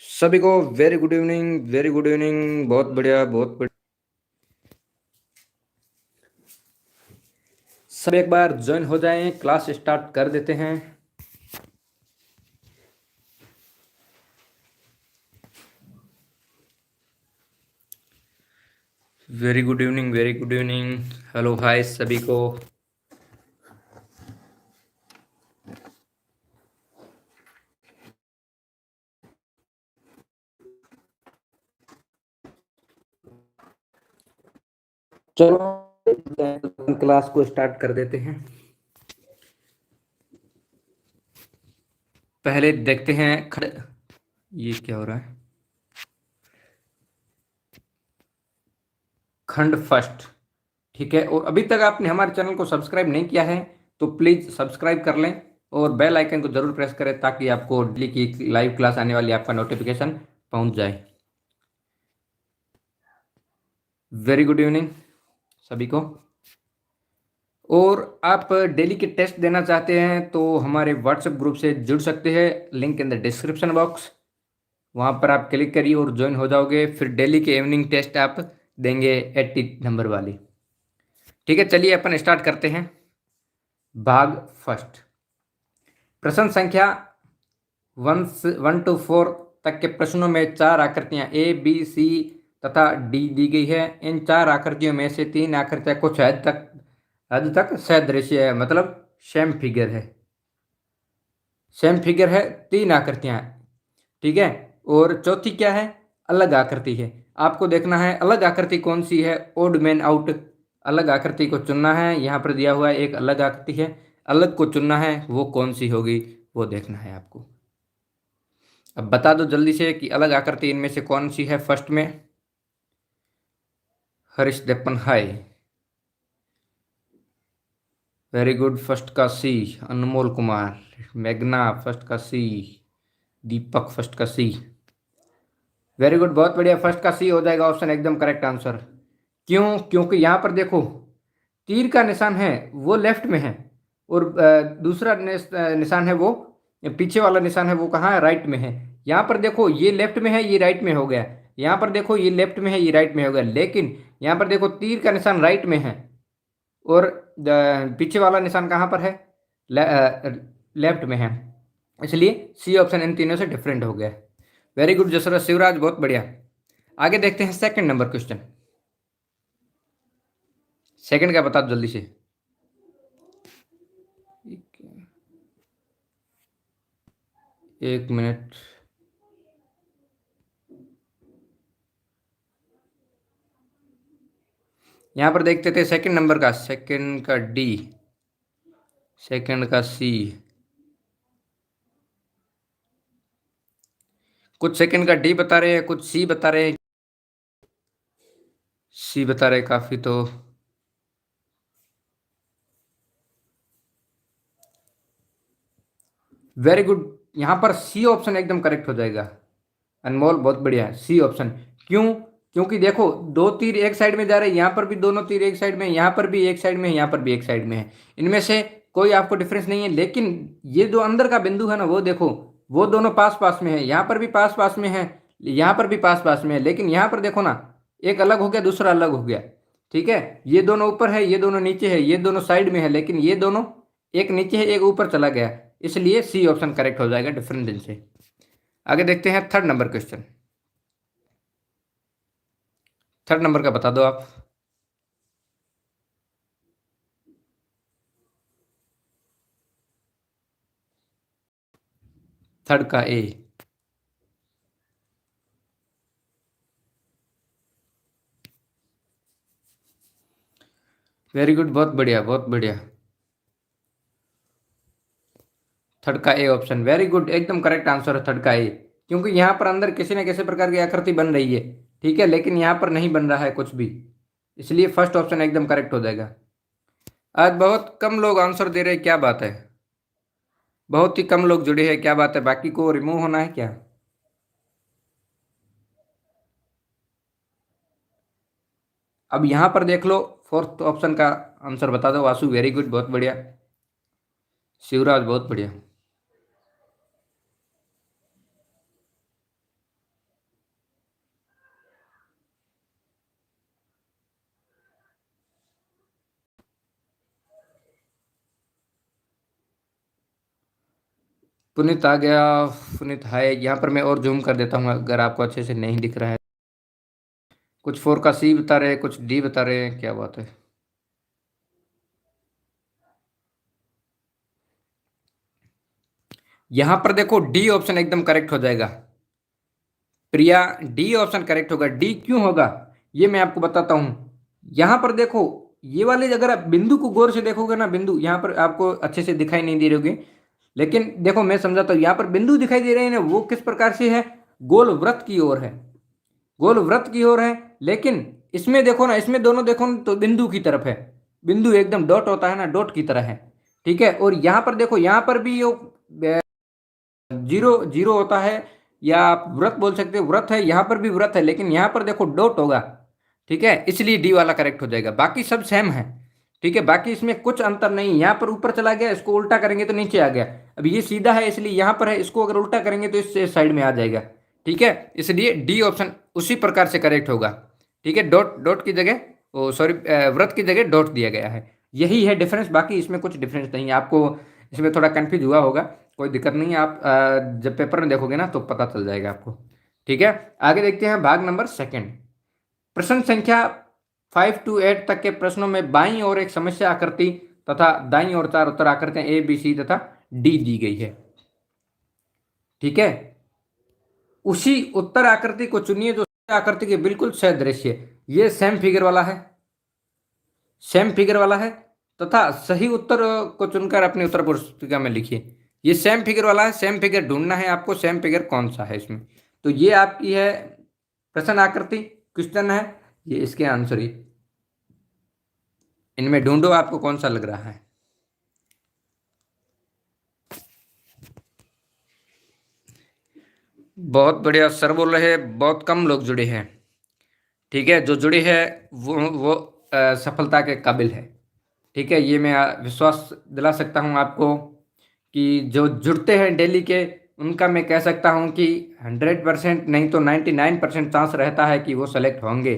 सभी को very good evening, very good evening. बहुत बढ़िया, बहुत बढ़िया। सब एक बार ज्वाइन हो जाएं, क्लास स्टार्ट कर देते हैं। Very good evening, very good evening. Hello, hi सभी को। चलो क्लास को स्टार्ट कर देते हैं। पहले देखते हैं ये क्या हो रहा है। खंड फर्स्ट। ठीक है, और अभी तक आपने हमारे चैनल को सब्सक्राइब नहीं किया है तो प्लीज सब्सक्राइब कर लें और बेल आइकन को जरूर प्रेस करें ताकि आपको डेली की लाइव क्लास आने वाली आपका नोटिफिकेशन पहुंच जाए। वेरी गुड इवनिंग सभी को। और आप डेली के टेस्ट देना चाहते हैं तो हमारे व्हाट्सएप ग्रुप से जुड़ सकते हैं, link in the description box. वहाँ पर आप क्लिक करिए और ज्वाइन हो जाओगे। फिर डेली के इवनिंग टेस्ट आप देंगे 80 नंबर वाली। ठीक है, चलिए अपन स्टार्ट करते हैं। भाग फर्स्ट। प्रश्न संख्या 1 to 4 तक के प्रश्नों में 4 आकृतियां ए, बी, सी तथा डी दी गई है। इन 4 आकृतियों में से 3 आकृतियां कुछ हद तक सदृश्य है, मतलब सेम फिगर है। सेम फिगर है, 3 आकृतियां हैं। ठीक है, और चौथी क्या है? अलग आकृति है। आपको देखना है अलग आकृति कौन सी है। Odd man out. अलग आकृति को चुनना है। यहाँ पर दिया हुआ है एक अलग आकृति है, अलग को चुनना है। वो कौन सी होगी वो देखना है आपको। अब बता दो जल्दी से कि अलग आकृति इनमें से कौन सी है। फर्स्ट में हरीश देपन, हाय, वेरी गुड। फर्स्ट का सी। अनमोल कुमार, मेघना फर्स्ट का सी, दीपक फर्स्ट का सी। वेरी गुड, बहुत बढ़िया। फर्स्ट का सी हो जाएगा ऑप्शन एकदम करेक्ट आंसर। क्यों? क्योंकि यहाँ पर देखो तीर का निशान है वो लेफ्ट में है और दूसरा निशान है वो पीछे वाला निशान है वो कहाँ है? राइट में है। यहाँ पर देखो ये लेफ्ट में है, ये राइट में हो गया। यहाँ पर देखो ये लेफ्ट में है, ये राइट में हो गया। लेकिन यहाँ पर देखो तीर का निशान राइट में है और पीछे वाला निशान कहाँ पर है? लेफ्ट में है। इसलिए सी ऑप्शन इन तीनों से डिफरेंट हो गया। वेरी गुड जसरा शिवराज, बहुत बढ़िया। आगे देखते हैं सेकंड नंबर क्वेश्चन। सेकंड का बता दो जल्दी से। एक मिनट। यहां पर देखते थे सेकंड नंबर का, सेकंड का डी, सेकंड का सी, कुछ सेकंड का डी बता रहे हैं, कुछ सी बता रहे हैं। सी बता रहे काफी तो। वेरी गुड, यहां पर सी ऑप्शन एकदम करेक्ट हो जाएगा। अनमोल, बहुत बढ़िया, सी ऑप्शन। क्यों? क्योंकि देखो दो तीर एक साइड में जा रहे हैं, यहाँ पर भी दोनों तीर एक साइड में, यहाँ पर भी एक साइड में, यहाँ पर भी एक साइड में है। इनमें से कोई आपको डिफरेंस नहीं है। लेकिन ये जो अंदर का बिंदु है ना वो देखो, वो दोनों पास पास में है। यहाँ पर भी पास पास में है, यहाँ पर भी पास पास में है। लेकिन यहाँ पर देखो ना, एक अलग हो गया, दूसरा अलग हो गया। ठीक है, ये दोनों ऊपर है, ये दोनों नीचे है, ये दोनों साइड में है, लेकिन ये दोनों एक नीचे है, एक ऊपर चला गया। इसलिए सी ऑप्शन करेक्ट हो जाएगा डिफरेंट दिन से। आगे देखते हैं third number question. Third number का बता दो आप। थर्ड का ए। वेरी गुड, बहुत बढ़िया, बहुत बढ़िया। थर्ड का ए ऑप्शन, वेरी गुड, एकदम करेक्ट आंसर है थर्ड का ए। क्योंकि यहाँ पर अंदर किसी न किसी प्रकार की आकृति बन रही है। ठीक है, लेकिन यहाँ पर नहीं बन रहा है कुछ भी, इसलिए फर्स्ट ऑप्शन एकदम करेक्ट हो जाएगा। आज बहुत कम लोग आंसर दे रहे हैं, क्या बात है? बहुत ही कम लोग जुड़े हैं, क्या बात है? बाकी को रिमूव होना है क्या? अब यहाँ पर देख लो, फोर्थ ऑप्शन का आंसर बता दो। वासु, वेरी गुड, बहुत बढ़िया। शिवराज, बहुत बढ़िया। पुनीत आ गया। पुनीत हाय, यहाँ पर मैं और जूम कर देता हूँ अगर आपको अच्छे से नहीं दिख रहा है। कुछ 4 का सी बता रहे हैं, कुछ डी बता रहे हैं, क्या बात है। यहाँ पर देखो डी ऑप्शन एकदम करेक्ट हो जाएगा। प्रिया, डी ऑप्शन करेक्ट होगा। डी क्यों होगा ये मैं आपको बताता हूं। यहां पर देखो, ये वाले अगर आप बिंदु को गौर से देखोगे ना, बिंदु यहां पर आपको अच्छे से दिखाई नहीं दे रहे होंगे, लेकिन देखो मैं समझाता हूं। यहां पर बिंदु दिखाई दे रहे हैं ना, वो किस प्रकार से है, गोल वृत्त की ओर है, गोल वृत्त की ओर है। लेकिन इसमें देखो ना, इसमें दोनों देखो ना तो बिंदु की तरफ है, बिंदु एकदम डॉट होता है ना, डॉट की तरह है। ठीक है, और यहां पर देखो, यहां पर भी यो जीरो जीरो होता है, या आप व्रत बोल सकते हो, व्रत है, यहां पर भी व्रत है, लेकिन यहां पर देखो डॉट होगा। ठीक है, इसलिए डी वाला करेक्ट हो जाएगा, बाकी सब सेम है। ठीक है, बाकी इसमें कुछ अंतर नहीं। यहां पर ऊपर चला गया, इसको उल्टा करेंगे तो नीचे आ गया। अब ये सीधा है इसलिए यहां पर है, इसको अगर उल्टा करेंगे तो इस साइड में आ जाएगा। ठीक है, इसलिए डी ऑप्शन उसी प्रकार से करेक्ट होगा। ठीक है, डॉट डॉट की जगह, ओ सॉरी, व्रत की जगह डॉट दिया गया है। यही है डिफरेंस, बाकी इसमें कुछ डिफरेंस नहीं है। आपको इसमें थोड़ा कंफ्यूज हुआ होगा, कोई दिक्कत नहीं है। आप जब पेपर में देखोगे ना तो पता चल जाएगा आपको। ठीक है, आगे देखते हैं भाग नंबर सेकंड। प्रश्न संख्या 5 to 8 तक के प्रश्नों में बाईं ओर एक समस्या आकृति तथा दाईं ओर 4 उत्तर आकृतियां ए बी सी तथा डी दी गई है। ठीक है, उसी उत्तर आकृति को चुनिए जो आकृति के बिल्कुल सदृश है। ये सेम फिगर वाला है, सेम फिगर वाला है, तथा सही उत्तर को चुनकर अपनी उत्तर पुस्तिका में लिखिए। ये सेम फिगर वाला है, सेम फिगर ढूंढना है आपको, सेम फिगर कौन सा है इसमें। तो ये आपकी है प्रश्न आकृति, क्वेश्चन है, ये इसके आंसर ही। इनमें ढूंढो आपको कौन सा लग रहा है। बहुत बढ़िया सर बोल रहे हैं, बहुत कम लोग जुड़े हैं। ठीक है, जो जुड़े हैं वो सफलता के काबिल है। ठीक है, ये मैं विश्वास दिला सकता हूँ आपको कि जो जुड़ते हैं डेली के, उनका मैं कह सकता हूँ कि 100% नहीं तो 99% चांस रहता है कि वो सेलेक्ट होंगे।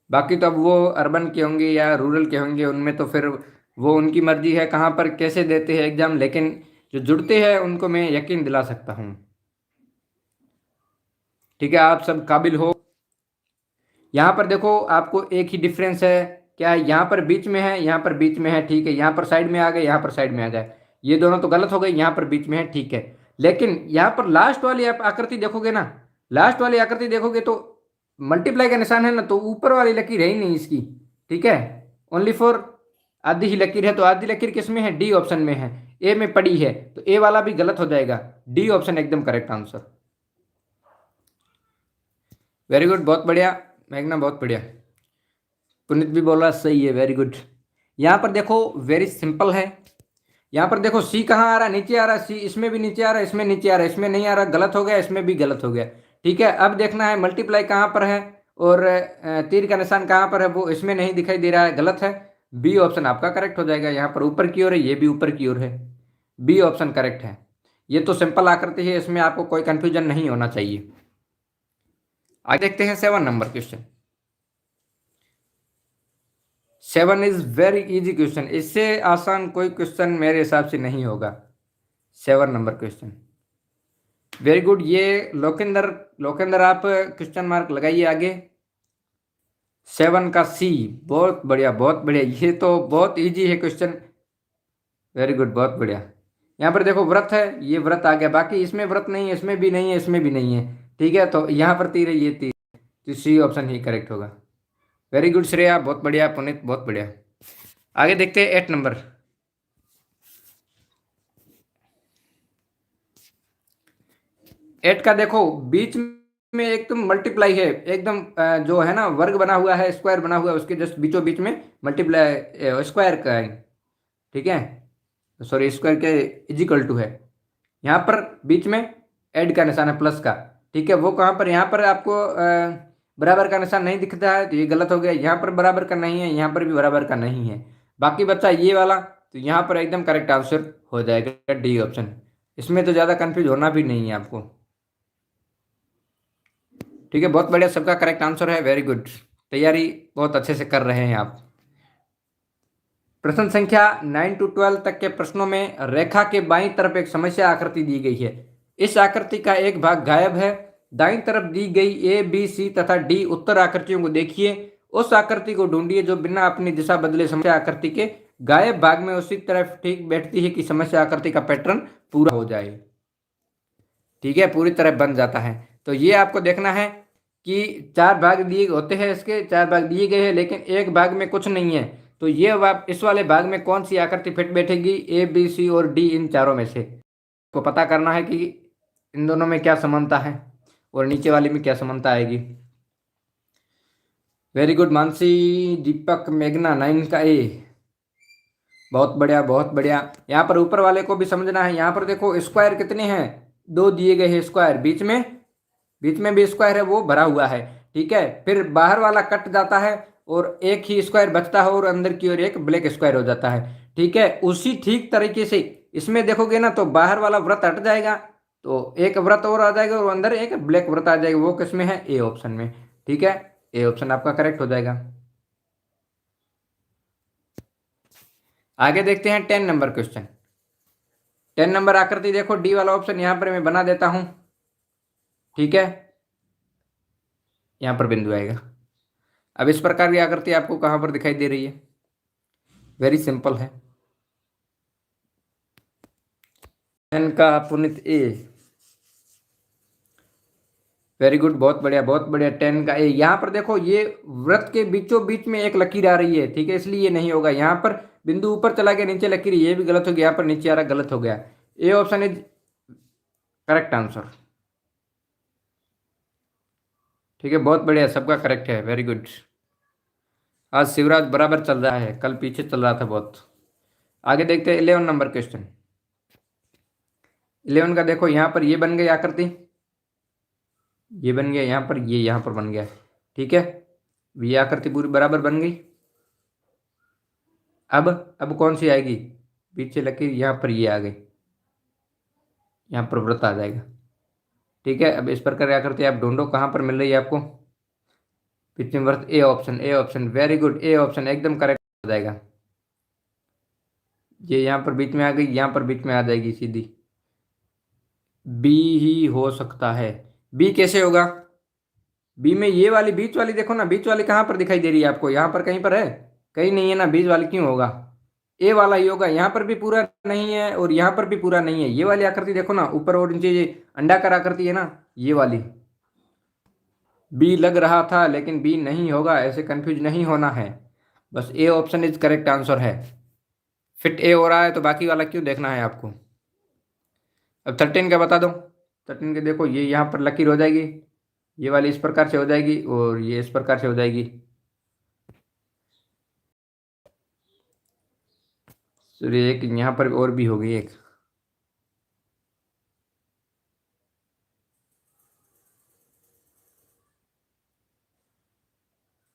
बाकी तो अब वो अर्बन के होंगे या रूरल के होंगे, उनमें तो फिर वो उनकी मर्जी है कहाँ पर कैसे देते हैं एग्जाम, लेकिन जो जुड़ते हैं उनको मैं यकीन दिला सकता हूँ। ठीक है, आप सब काबिल हो। यहाँ पर देखो आपको एक ही डिफरेंस है, क्या है, यहाँ पर बीच में है, यहाँ पर बीच में है। ठीक है, यहाँ पर साइड में आ गए, यहाँ पर साइड में आ जाए, ये दोनों तो गलत हो गए, यहाँ पर बीच में है। ठीक है, लेकिन यहाँ पर लास्ट वाली आप आकृति देखोगे ना, लास्ट वाली आकृति देखोगे तो मल्टीप्लाई का निशान है ना, तो ऊपर वाली लकीर है ही नहीं इसकी। ठीक है, ओनली फॉर आधी ही लकीर है, तो आधी लकीर किस में है, डी ऑप्शन में है, ए में पड़ी है, तो ए वाला भी गलत हो जाएगा। डी ऑप्शन एकदम करेक्ट आंसर। वेरी गुड, बहुत बढ़िया मेघना, बहुत बढ़िया। पुनीत भी बोल रहा सही है, वेरी गुड। यहाँ पर देखो वेरी सिंपल है। यहाँ पर देखो सी कहाँ आ रहा है, नीचे आ रहा है, सी इसमें भी नीचे आ रहा है, इसमें नीचे आ रहा है, इसमें नहीं आ रहा, गलत हो गया, इसमें भी गलत हो गया। ठीक है, अब देखना है मल्टीप्लाई कहाँ पर है, और तीर का निशान कहाँ पर है, वो इसमें नहीं दिखाई दे रहा है, गलत है। बी ऑप्शन आपका करेक्ट हो जाएगा। यहाँ पर ऊपर की ओर है, ये भी ऊपर की ओर है, बी ऑप्शन करेक्ट है। ये तो सिंपल आकृति है, इसमें आपको कोई कंफ्यूजन नहीं होना चाहिए। आगे देखते हैं 7 number question. 7 is very easy question, इससे आसान कोई क्वेश्चन मेरे हिसाब से नहीं होगा। 7 नंबर क्वेश्चन, वेरी गुड। ये लोकेंदर, लोकेंदर आप क्वेश्चन मार्क लगाइए आगे। 7 का सी, बहुत बढ़िया बहुत बढ़िया, ये तो बहुत इजी है क्वेश्चन। वेरी गुड, बहुत बढ़िया। यहाँ पर देखो व्रत है, ये व्रत आ गया, बाकी इसमें व्रत नहीं है, इसमें भी नहीं है, इसमें भी नहीं है। ठीक है, तो यहाँ पर तीर है, ये तीर, तो सी ऑप्शन ही करेक्ट होगा। वेरी गुड श्रेया, बहुत बढ़िया। पुनीत, बहुत बढ़िया। आगे देखते हैं 8 नंबर। 8 का देखो बीच में एकदम मल्टीप्लाई है, एकदम जो है ना वर्ग बना हुआ है, स्क्वायर बना हुआ है, उसके जस्ट बीचों बीच में मल्टीप्लाई स्क्वायर का है। ठीक है, सॉरी, स्क्वायर के इजिकल टू है। यहाँ पर बीच में ऐड का निशान है, प्लस का। ठीक है, वो कहाँ पर, यहाँ पर आपको बराबर का निशान नहीं दिखता है, तो ये गलत हो गया। यहाँ पर बराबर का नहीं है, यहाँ पर भी बराबर का नहीं है। बाकी बच्चा ये वाला, तो यहाँ पर एकदम करेक्ट आंसर हो जाएगा डी ऑप्शन। इसमें तो ज़्यादा कंफ्यूज होना भी नहीं है आपको। ठीक है, बहुत बढ़िया, सबका करेक्ट आंसर है, वेरी गुड। तैयारी बहुत अच्छे से कर रहे हैं आप। प्रश्न संख्या 9 to 12 तक के प्रश्नों में रेखा के बाईं तरफ एक समस्या आकृति दी गई है। इस आकृति का एक भाग गायब है। दाईं तरफ दी गई ए, बी, सी तथा डी उत्तर आकृतियों को देखिए। उस आकृति को ढूंढिए जो बिना अपनी दिशा बदले समस्या आकृति के गायब भाग में उसी तरफ ठीक बैठती है कि समस्या आकृति का पैटर्न पूरा हो जाए। ठीक है, पूरी तरह बन जाता है। तो ये आपको देखना है कि 4 भाग दिए होते हैं, इसके 4 भाग दिए गए हैं, लेकिन एक भाग में कुछ नहीं है। तो ये इस वाले भाग में कौन सी आकृति फिट बैठेगी, ए, बी, सी और डी, इन चारों में से को पता करना है कि इन दोनों में क्या समानता है और नीचे वाली में क्या समानता आएगी। वेरी गुड मानसी, दीपक, मेघना, 9 का ए, बहुत बढ़िया बहुत बढ़िया। यहाँ पर ऊपर वाले को भी समझना है। यहाँ पर देखो स्क्वायर कितने हैं, 2 दिए गए हैं स्क्वायर, बीच में भी स्क्वायर है, वो भरा हुआ है। ठीक है, फिर बाहर वाला कट जाता है और एक ही स्क्वायर बचता है और अंदर की ओर एक ब्लैक स्क्वायर हो जाता है। ठीक है, उसी ठीक तरीके से इसमें देखोगे ना तो बाहर वाला वृत्त हट जाएगा तो एक वृत्त और आ जाएगा और अंदर एक ब्लैक वृत्त आ जाएगा। वो किसमें है, ए ऑप्शन में। ठीक है, ए ऑप्शन आपका करेक्ट हो जाएगा। आगे देखते हैं 10 नंबर क्वेश्चन। 10 नंबर आकृति देखो, डी वाला ऑप्शन यहां पर मैं बना देता हूं। ठीक है, यहां पर बिंदु आएगा। अब इस प्रकार की आकृति आपको कहां पर दिखाई दे रही है, वेरी सिंपल है। 10 का पुनित ए, वेरी गुड, बहुत बढ़िया बहुत बढ़िया। 10 का ए, यहां पर देखो ये वृत्त के बीचों बीच में एक लकीर आ रही है। ठीक है, इसलिए ये नहीं होगा। यहां पर बिंदु ऊपर चला गया, नीचे लकीर, ये भी गलत हो गया। यहाँ पर नीचे आ रहा, गलत हो गया। A option is correct answer. ठीक है, बहुत बढ़िया, सबका करेक्ट है, वेरी गुड। आज शिवराज बराबर चल रहा है, कल पीछे चल रहा था बहुत। आगे देखते हैं 11 नंबर क्वेश्चन। 11 का देखो, यहाँ पर ये बन गई आकृति, ये बन गया यहाँ पर, ये यहाँ पर बन गया। ठीक है, ये आकृति पूरी बराबर बन गई। अब कौन सी आएगी, पीछे लकीर, यहाँ पर ये आ गई, यहाँ पर वृत्त आ जाएगा। ठीक है, अब इस प्रकार की आकृति आप ढूंढो कहाँ पर मिल रही है आपको, पीछे वृत्त, A option, A option, very good, A option एकदम करेक्ट हो जाएगा। ये यहाँ पर बीच में आ गई, यहाँ पर बीच में आ जाएगी सीधी। बी ही हो सकता है। बी कैसे होगा, बी में ये वाली बीच वाली देखो ना, बीच वाली कहाँ पर दिखाई दे रही है आपको, यहाँ पर कहीं पर है, कहीं नहीं है ना, बीच वाली क्यों होगा, ए वाला ही होगा। यहाँ पर भी पूरा नहीं है और यहाँ पर भी पूरा नहीं है। ये वाली आकृति देखो ना, ऊपर और नीचे ये अंडाकार आकृति है ना, ये वाली। बी लग रहा था लेकिन बी नहीं होगा, ऐसे कंफ्यूज नहीं होना है, बस A option is correct answer है। फिट ए हो रहा है तो बाकी वाला क्यों देखना है आपको। अब 13 का बता दो। 13 के देखो, ये यहाँ पर लकीर हो जाएगी, ये वाली इस प्रकार से हो जाएगी और ये इस प्रकार से हो जाएगी। एक यहाँ पर और भी होगी एक,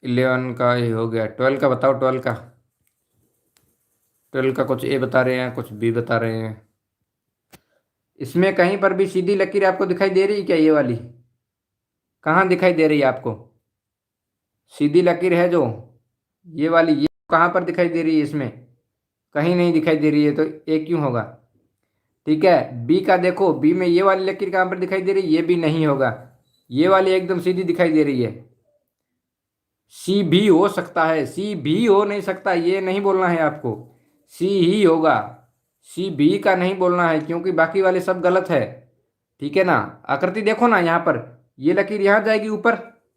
इलेवन का ये हो गया। 12 का बताओ, 12 का, 12 का कुछ ए बता रहे हैं, कुछ बी बता रहे हैं। इसमें कहीं पर भी सीधी लकीर आपको दिखाई दे रही है क्या, ये वाली कहाँ दिखाई दे रही है आपको, सीधी लकीर है जो ये वाली, ये कहाँ पर दिखाई दे रही है, इसमें कहीं नहीं दिखाई दे रही है, तो ए क्यों होगा। ठीक है, बी का देखो, बी में ये वाली लकीर कहाँ पर दिखाई दे रही है, ये भी नहीं होगा, ये वाली एकदम सीधी दिखाई दे रही है। सी भी हो सकता है, सी भी हो नहीं सकता, ये नहीं बोलना है आपको, सी ही होगा, सी भी का नहीं बोलना है क्योंकि बाकी वाले सब गलत है। ठीक है ना, आकृति देखो ना, यहाँ पर ये लकीर यहाँ जाएगी ऊपर,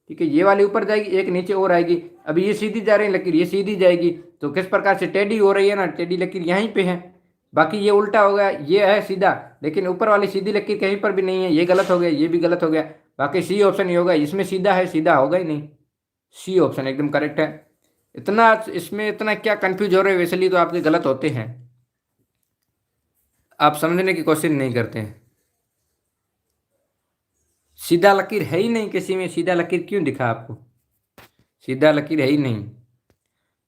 ठीक है, ये वाली ऊपर जाएगी, एक नीचे और आएगी। अभी ये सीधी जा रही है लकीर, ये सीधी जाएगी, तो किस प्रकार से टेढ़ी हो रही है ना, टेढ़ी लकीर यहीं पे है। बाकी ये उल्टा हो गया, ये है सीधा, लेकिन ऊपर वाली सीधी लकीर कहीं पर भी नहीं है, ये गलत हो गया, ये भी गलत हो गया। बाकी सी ऑप्शन ही होगा, इसमें सीधा है, सीधा होगा ही नहीं, सी ऑप्शन एकदम करेक्ट है। इतना इसमें इतना क्या कंफ्यूज हो रहे हैं, वैसे लिए तो आपके गलत होते हैं, आप समझने की कोशिश नहीं करते हैं। सीधा लकीर है ही नहीं किसी में, सीधा लकीर क्यों दिखा आपको, सीधा लकीर है ही नहीं।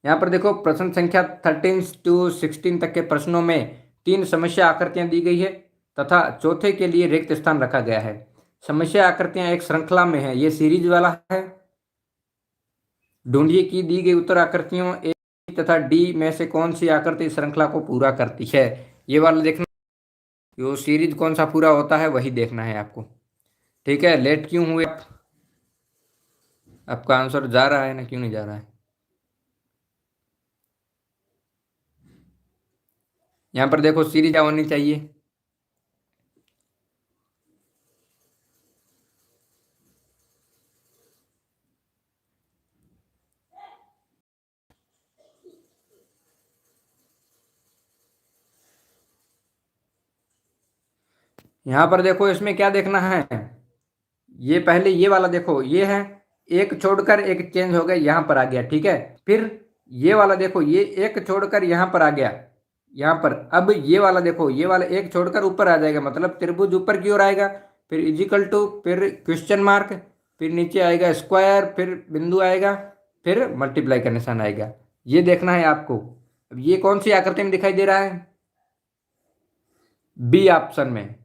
यहाँ पर देखो, प्रश्न संख्या 13 to 16 तक के प्रश्नों में 3 समस्या आकृतियां दी गई है तथा चौथे के लिए रिक्त स्थान रखा गया है। समस्या आकृतियां एक श्रृंखला में है, ये सीरीज वाला है। ढूंढिए कि दी गई उत्तर आकृतियों तथा डी में से कौन सी आकृति इस श्रृंखला को पूरा करती है, ये वाला देखना। जो सीरीज कौन सा पूरा होता है वही देखना है आपको। ठीक है, लेट क्यों हुए आप? आपका आंसर जा रहा है ना, क्यों नहीं जा रहा है? यहाँ पर देखो सीरीज क्या होनी चाहिए। यहाँ पर देखो इसमें क्या देखना है, ये पहले ये वाला देखो, ये है एक छोड़कर एक चेंज हो गया, यहाँ पर आ गया। ठीक है, फिर ये वाला देखो, ये एक छोड़कर यहाँ पर आ गया, यहाँ पर। अब ये वाला देखो, ये वाला एक छोड़कर ऊपर आ जाएगा, मतलब त्रिभुज ऊपर की ओर आएगा। फिर इजिकल टू, फिर क्वेश्चन मार्क, फिर नीचे आएगा स्क्वायर, फिर बिंदु आएगा, फिर मल्टीप्लाई का निशान आएगा। ये देखना है आपको। अब ये कौन सी आकृति में दिखाई दे रहा है? बी ऑप्शन में।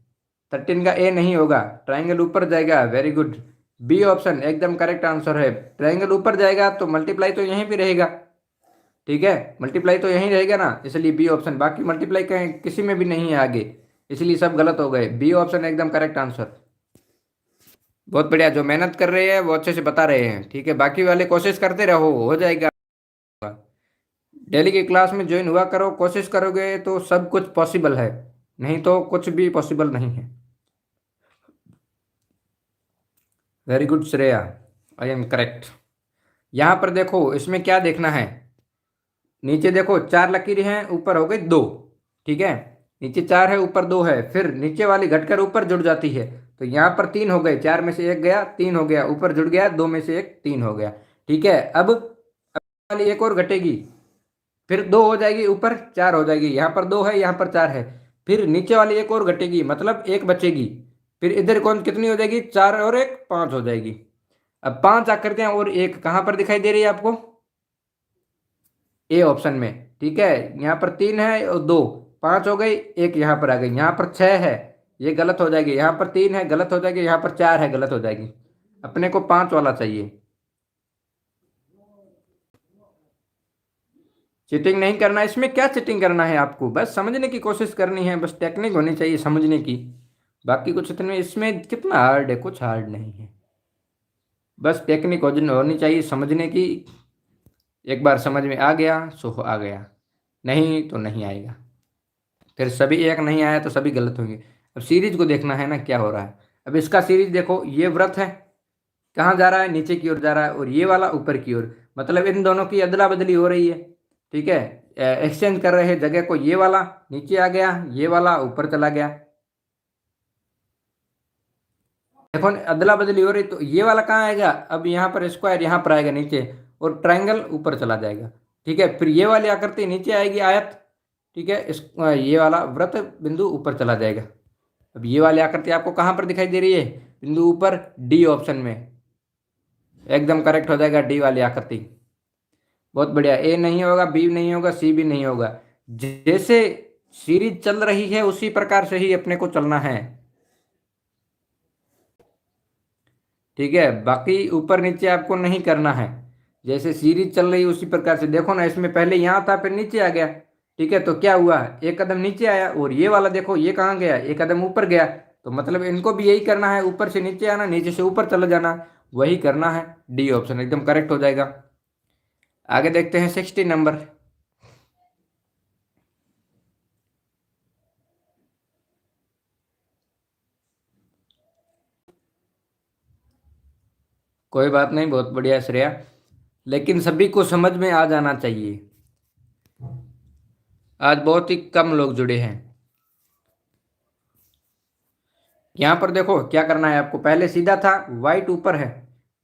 13 का ए नहीं होगा, ट्राइंगल ऊपर जाएगा। वेरी गुड, बी ऑप्शन एकदम करेक्ट आंसर है। ट्राइंगल ऊपर जाएगा तो मल्टीप्लाई तो यहीं पे रहेगा। ठीक है, मल्टीप्लाई तो यहीं रहेगा ना, इसलिए बी ऑप्शन। बाकी मल्टीप्लाई कहीं किसी में भी नहीं है आगे, इसलिए सब गलत हो गए। बी ऑप्शन एकदम करेक्ट आंसर। बहुत बढ़िया, जो मेहनत कर रहे हैं वो अच्छे से बता रहे हैं। ठीक है, बाकी वाले कोशिश करते रहो, हो जाएगा। डेली की क्लास में ज्वाइन हुआ करो, कोशिश करोगे तो सब कुछ पॉसिबल है, नहीं तो कुछ भी पॉसिबल नहीं है। Very good Shreya, I am correct. यहाँ पर देखो इसमें क्या देखना है, नीचे देखो 4 लकीरें हैं, ऊपर हो गई 2। ठीक है, नीचे 4 है, ऊपर 2 है, फिर नीचे वाली घटकर ऊपर जुड़ जाती है। तो यहाँ पर 3 हो गए, 4 में से 1 गया, 3 हो गया, ऊपर जुड़ गया, 2 में से 1, 3 हो गया। ठीक है, अब वाली एक और घटेगी, फिर 2 हो जाएगी, ऊपर 4 हो जाएगी। यहाँ पर 2 है, यहाँ पर 4 है, फिर नीचे वाली एक और घटेगी, मतलब 1 बचेगी। फिर इधर कौन कितनी हो जाएगी, 4 और 1 5 हो जाएगी। अब 5 आकृतियां और एक कहाँ पर दिखाई दे रही है आपको? ए ऑप्शन में। ठीक है, यहाँ पर 3 है और 2, 5 हो गई, एक यहाँ पर आ गई। यहाँ पर 6 है, ये गलत हो जाएगी। यहाँ पर 3 है, गलत हो जाएगी। यहाँ पर 4 है, गलत हो जाएगी। अपने को 5 वाला चाहिए। चीटिंग नहीं करना, इसमें क्या चीटिंग करना है आपको? बस समझने की कोशिश करनी है, बस टेक्निक होनी चाहिए समझने की। बाकी कुछ इतने इसमें कितना हार्ड है, कुछ हार्ड नहीं है। बस टेक्निक होनी चाहिए समझने की। एक बार समझ में आ गया सो आ गया, नहीं तो नहीं आएगा। फिर सभी एक नहीं आया तो सभी गलत होंगे। अब सीरीज को देखना है ना क्या हो रहा है। अब इसका सीरीज देखो, ये व्रत है, कहाँ जा रहा है? नीचे की ओर जा रहा है, और ये वाला ऊपर की ओर, मतलब इन दोनों की अदला बदली हो रही है। ठीक है, एक्सचेंज कर रहे हैं जगह को। ये वाला नीचे आ गया, ये वाला ऊपर चला गया। देखो अदला बदली हो रही, तो ये वाला कहाँ आएगा? अब यहाँ पर स्क्वायर यहाँ पर आएगा नीचे, और ट्रायंगल ऊपर चला जाएगा। ठीक है, फिर ये वाली आकृति नीचे आएगी, आयत। ठीक है, ये वाला वृत्त बिंदु ऊपर चला जाएगा। अब ये वाली आकृति आपको कहाँ पर दिखाई दे रही है? बिंदु ऊपर, डी ऑप्शन में। एकदम करेक्ट हो जाएगा डी वाली आकृति। बहुत बढ़िया, ए नहीं होगा, बी नहीं होगा, सी भी नहीं होगा। जैसे सीरीज चल रही है उसी प्रकार से ही अपने को चलना है। ठीक है, बाकी ऊपर नीचे आपको नहीं करना है। जैसे सीरीज चल रही है उसी प्रकार से देखो ना, इसमें पहले यहाँ था फिर नीचे आ गया। ठीक है, तो क्या हुआ, एक कदम नीचे आया, और ये वाला देखो ये कहाँ गया, एक कदम ऊपर गया। तो मतलब इनको भी यही करना है, ऊपर से नीचे आना, नीचे से ऊपर चला जाना, वही करना है। डी ऑप्शन एकदम करेक्ट हो जाएगा। आगे देखते हैं 60 नंबर। कोई बात नहीं, बहुत बढ़िया श्रेया, लेकिन सभी को समझ में आ जाना चाहिए। आज बहुत ही कम लोग जुड़े हैं। यहाँ पर देखो क्या करना है आपको, पहले सीधा था, व्हाइट ऊपर है,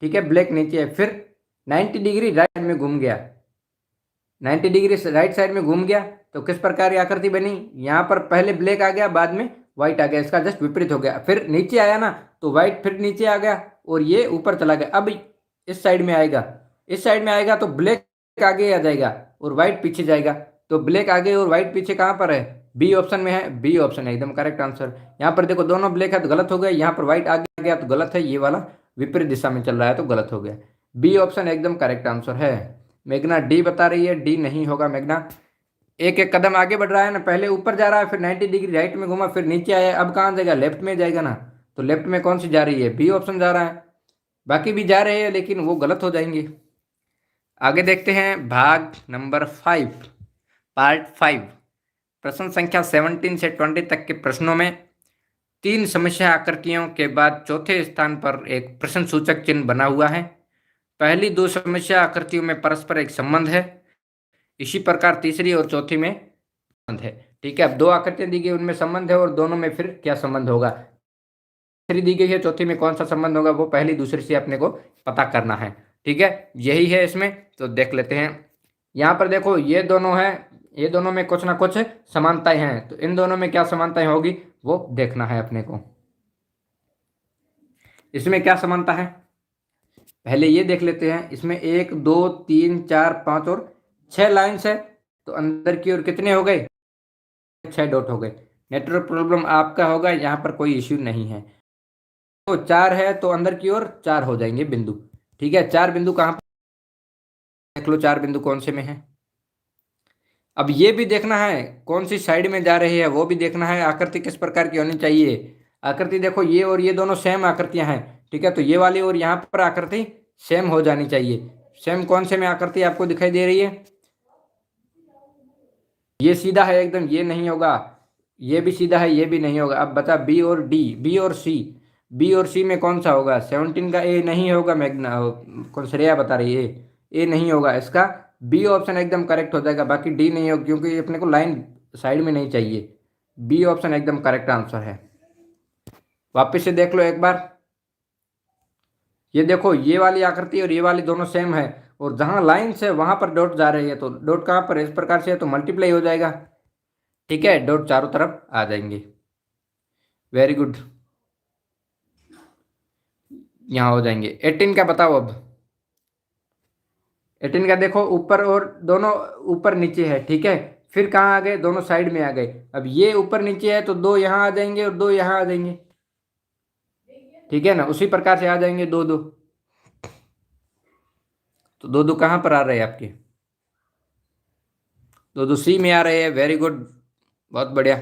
ठीक है, ब्लैक नीचे है, फिर 90 डिग्री राइट में घूम गया। 90 डिग्री राइट साइड में घूम गया तो किस प्रकार की आकृति बनी? यहाँ पर पहले ब्लैक आ गया, बाद में व्हाइट आ गया, इसका जस्ट विपरीत हो गया। फिर नीचे आया ना, तो व्हाइट फिर नीचे आ गया, और ये ऊपर चला गया। अब इस साइड में आएगा, इस साइड में आएगा तो ब्लैक आगे आ जाएगा और व्हाइट पीछे जाएगा। तो ब्लैक आगे और व्हाइट पीछे कहाँ पर है? बी ऑप्शन में है। बी ऑप्शन है एकदम करेक्ट आंसर। यहाँ पर देखो दोनों ब्लैक है तो गलत हो गया, यहाँ पर व्हाइट आगे गया तो गलत है, ये वाला विपरीत दिशा में चल रहा है तो गलत हो गया। बी ऑप्शन एकदम करेक्ट आंसर है। मेघना डी बता रही है, डी नहीं होगा मेघना। एक एक कदम आगे बढ़ रहा है ना, पहले ऊपर जा रहा है, फिर 90 डिग्री राइट में घूमा, फिर नीचे आया, अब कहाँ जाएगा, लेफ्ट में जाएगा ना। तो लेफ्ट में कौन सी जा रही है, बी ऑप्शन जा रहा है। बाकी भी जा रहे हैं लेकिन वो गलत हो जाएंगे। आगे देखते हैं भाग नंबर 5, पार्ट 5। प्रश्न संख्या 17 से 20 तक के प्रश्नों में 3 समस्या आकृतियों के बाद चौथे स्थान पर एक प्रश्न सूचक चिन्ह बना हुआ है। पहली 2 समस्या आकृतियों में परस्पर एक संबंध है, इसी प्रकार तीसरी और चौथी में संबंध है। ठीक है, अब 2 आकृतियां दी गई, उनमें संबंध है और दोनों में फिर क्या संबंध होगा, तीसरी दी गई है, चौथी में कौन सा संबंध होगा, वो पहली दूसरी से अपने को पता करना है। ठीक है, यही है इसमें, तो देख लेते हैं। यहाँ पर देखो ये दोनों है, ये दोनों में कुछ ना कुछ समानताएं हैं, तो इन दोनों में क्या समानताएं होगी वो देखना है अपने को। इसमें क्या समानता है पहले ये देख लेते हैं। इसमें 1 2 3 4 5 और 6 लाइन्स है, तो अंदर की ओर कितने हो गए, 6 डॉट हो गए। नेटवर्क प्रॉब्लम आपका होगा, यहाँ पर कोई इश्यू नहीं है। तो 4 है तो अंदर की ओर 4 हो जाएंगे बिंदु। ठीक है, 4 बिंदु कहाँ पर, देख लो 4 बिंदु कौन से में है। अब ये भी देखना है कौन सी साइड में जा रही है, वो भी देखना है। आकृति किस प्रकार की होनी चाहिए, आकृति देखो ये और ये दोनों सेम आकृतियां हैं। ठीक है, तो ये वाली और यहाँ पर आकृति सेम हो जानी चाहिए। सेम कौन से में आकृति आपको दिखाई दे रही है, ये सीधा है एकदम, ये नहीं होगा, ये भी सीधा है, ये भी नहीं होगा। अब बता बी और डी, बी और सी, बी और सी में कौन सा होगा, 17 का ए नहीं होगा, मैग्ना कौन श्रेया बता रही है, ए नहीं होगा इसका, बी ऑप्शन एकदम करेक्ट हो जाएगा। बाकी डी नहीं होगा क्योंकि अपने को लाइन साइड में नहीं चाहिए। बी ऑप्शन एकदम करेक्ट आंसर है। वापस से देख लो एक बार, ये देखो ये वाली आकृति और ये वाली दोनों सेम है, और जहां लाइन से वहां पर डॉट जा रही है, तो डॉट कहां पर इस प्रकार से है, तो मल्टीप्लाई हो जाएगा। ठीक है, डॉट चारों तरफ आ जाएंगे। वेरी गुड, यहां हो जाएंगे। 18 का बताओ अब। 18 का देखो ऊपर और दोनों ऊपर नीचे है। ठीक है, फिर कहाँ आ गए, दोनों साइड में आ गए। अब ये ऊपर नीचे है तो 2 यहाँ आ जाएंगे और 2 यहाँ आ जाएंगे। ठीक है ना, उसी प्रकार से आ जाएंगे 2 2, तो 2 2 कहाँ पर आ रहे हैं आपके, 2 2 सी में आ रहे हैं। वेरी गुड, बहुत बढ़िया,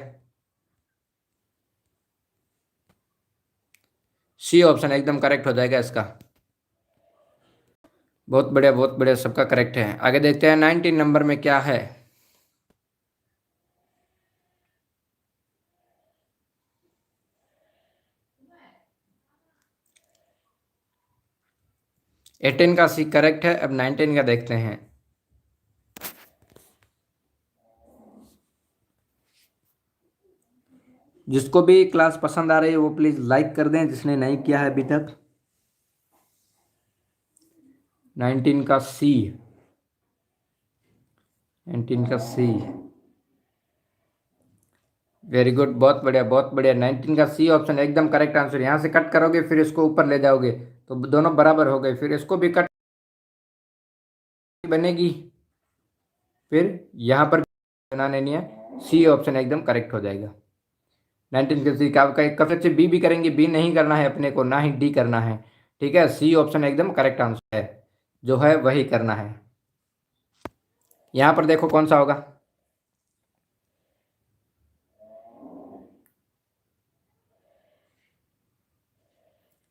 सी ऑप्शन एकदम करेक्ट हो जाएगा इसका। बहुत बढ़िया बहुत बढ़िया, सबका करेक्ट है। आगे देखते हैं 19 नंबर में क्या है। एटीन का सी करेक्ट है। अब 19 का देखते हैं। जिसको भी क्लास पसंद आ रही है वो प्लीज लाइक कर दें, जिसने नहीं किया है अभी तक। 19 का सी, 19 का सी, वेरी गुड, बहुत बढ़िया बहुत बढ़िया। 19 का सी ऑप्शन एकदम करेक्ट आंसर। यहाँ से कट करोगे फिर इसको ऊपर ले जाओगे तो दोनों बराबर हो गए, फिर इसको भी कट बनेगी, फिर यहाँ पर बनाने नहीं है। सी ऑप्शन एकदम करेक्ट हो जाएगा। 19 के सी का कब से बी भी करेंगे, बी नहीं करना है अपने को, ना ही डी करना है। ठीक है, सी ऑप्शन एकदम करेक्ट आंसर है, जो है वही करना है। यहाँ पर देखो कौन सा होगा,